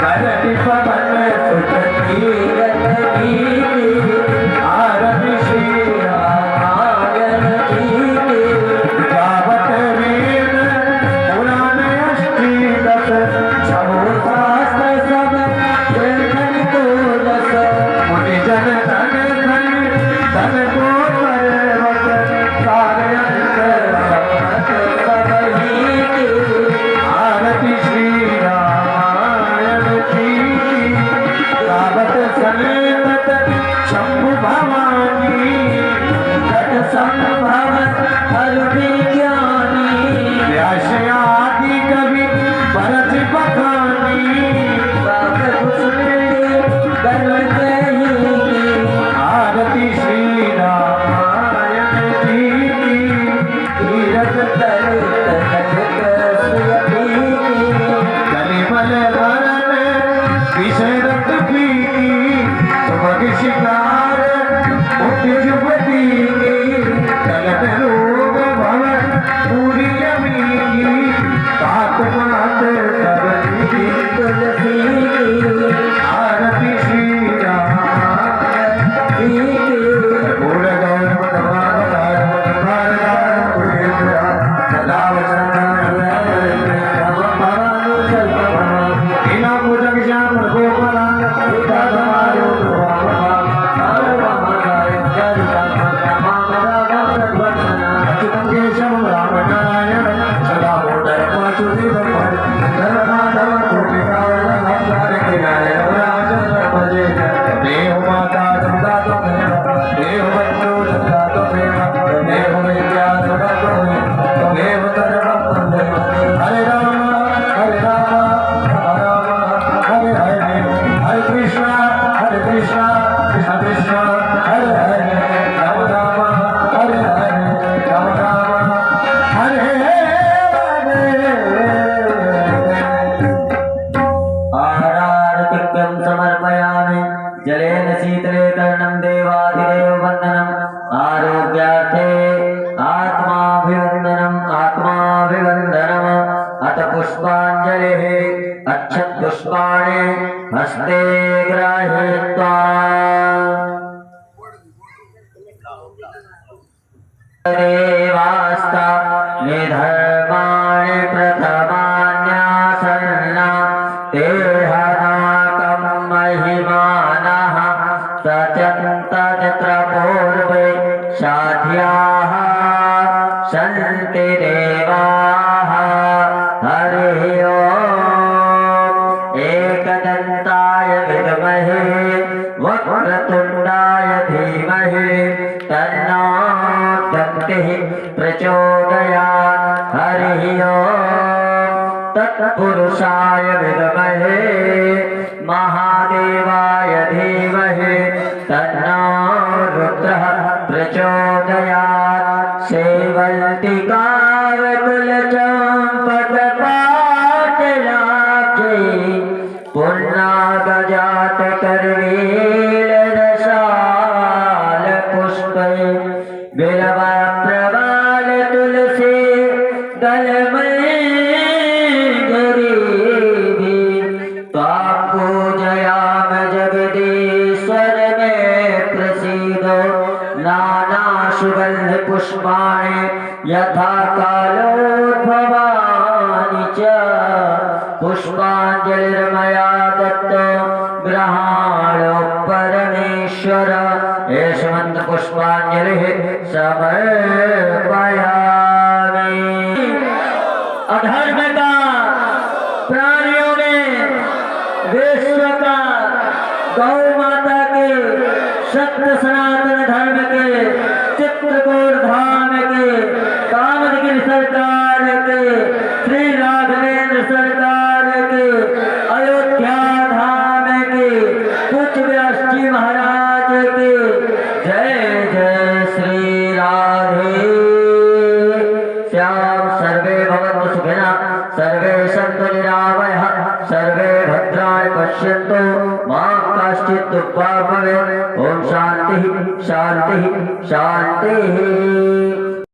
करति पवन सुत कीरत कीर्ति। आरति श्री रामायण जी की। गावत वेद पुराण अष्टदश, छहो शास्त्र सब ग्रंथन को दस। मुनि जन तन धन को पर्वत, सारयंत समत सब ही की। आरति श्री रामायण जी की। गावत सनेत शंभु भवानी, घट संभव हर विज्ञानी। व्यास आदि कवि भरत बखानी, आरति श्री रामायण जी की। कीरत तलित ललित श्री की। कलिमल भरन विशरत प्रीति, सुमग शिकार मुक्ति जुपति की। कलत रोग भव पूरी जमीनी, तात मात करनी तुलसी की। आरति श्री रामायण जी की। गुण गौर भगवान समर्पयामि। जलेन शीतले कर्णं देवाधिदेव वन्दनम्। आरोग्यार्थे आत्माभिवन्दनम्, आत्माभिवन्दनम्। अथ पुष्पाञ्जलिः। अक्षतपुष्पाणि हस्ते गृहीत्वा देवास्ता निधर्माणि प्रथमान्यासन्ना। तेहनाकं महिमानः सचन्तत्र पूर्वे साध्याः सन्ति देवाः। हरिः ओम्। एकदन्ताय विद्महे वक्रतुण्डाय धीमहि तन्नो दन्तिः प्रचोदयात्। हरिः ओम्। तत्पुरुषाय विद्महे महादेवाय धीमहि तन्नो रुद्रः प्रचोदयात्। सेवन्तिकावकुलचम्पकपाटलाक्षी, पुन्नागजातकर्वीलरसा। पुष्पांजलिर्मया दत्त गृहाणो परमेश्वर एष मंत्र पुष्पांजलिः समर्पयामि। अधर्म का प्राणियों में विश्व का गौ माता के सत्य सनातन धर्म के चित्रकूट धाम के कामदगिरि सरकार के श्री राघवेंद्र सरकार के अयोध्या धाम के कुछ व्यास जी महाराज के जय जय श्री राधे श्याम। सर्वे भवन्तु सुखिनः सर्वे सन्तु निरामयाः सर्वे भद्राणि पश्यन्तु मा कश्चित् दुःखभाग् भवेत्। ओम शांति शांति शांति।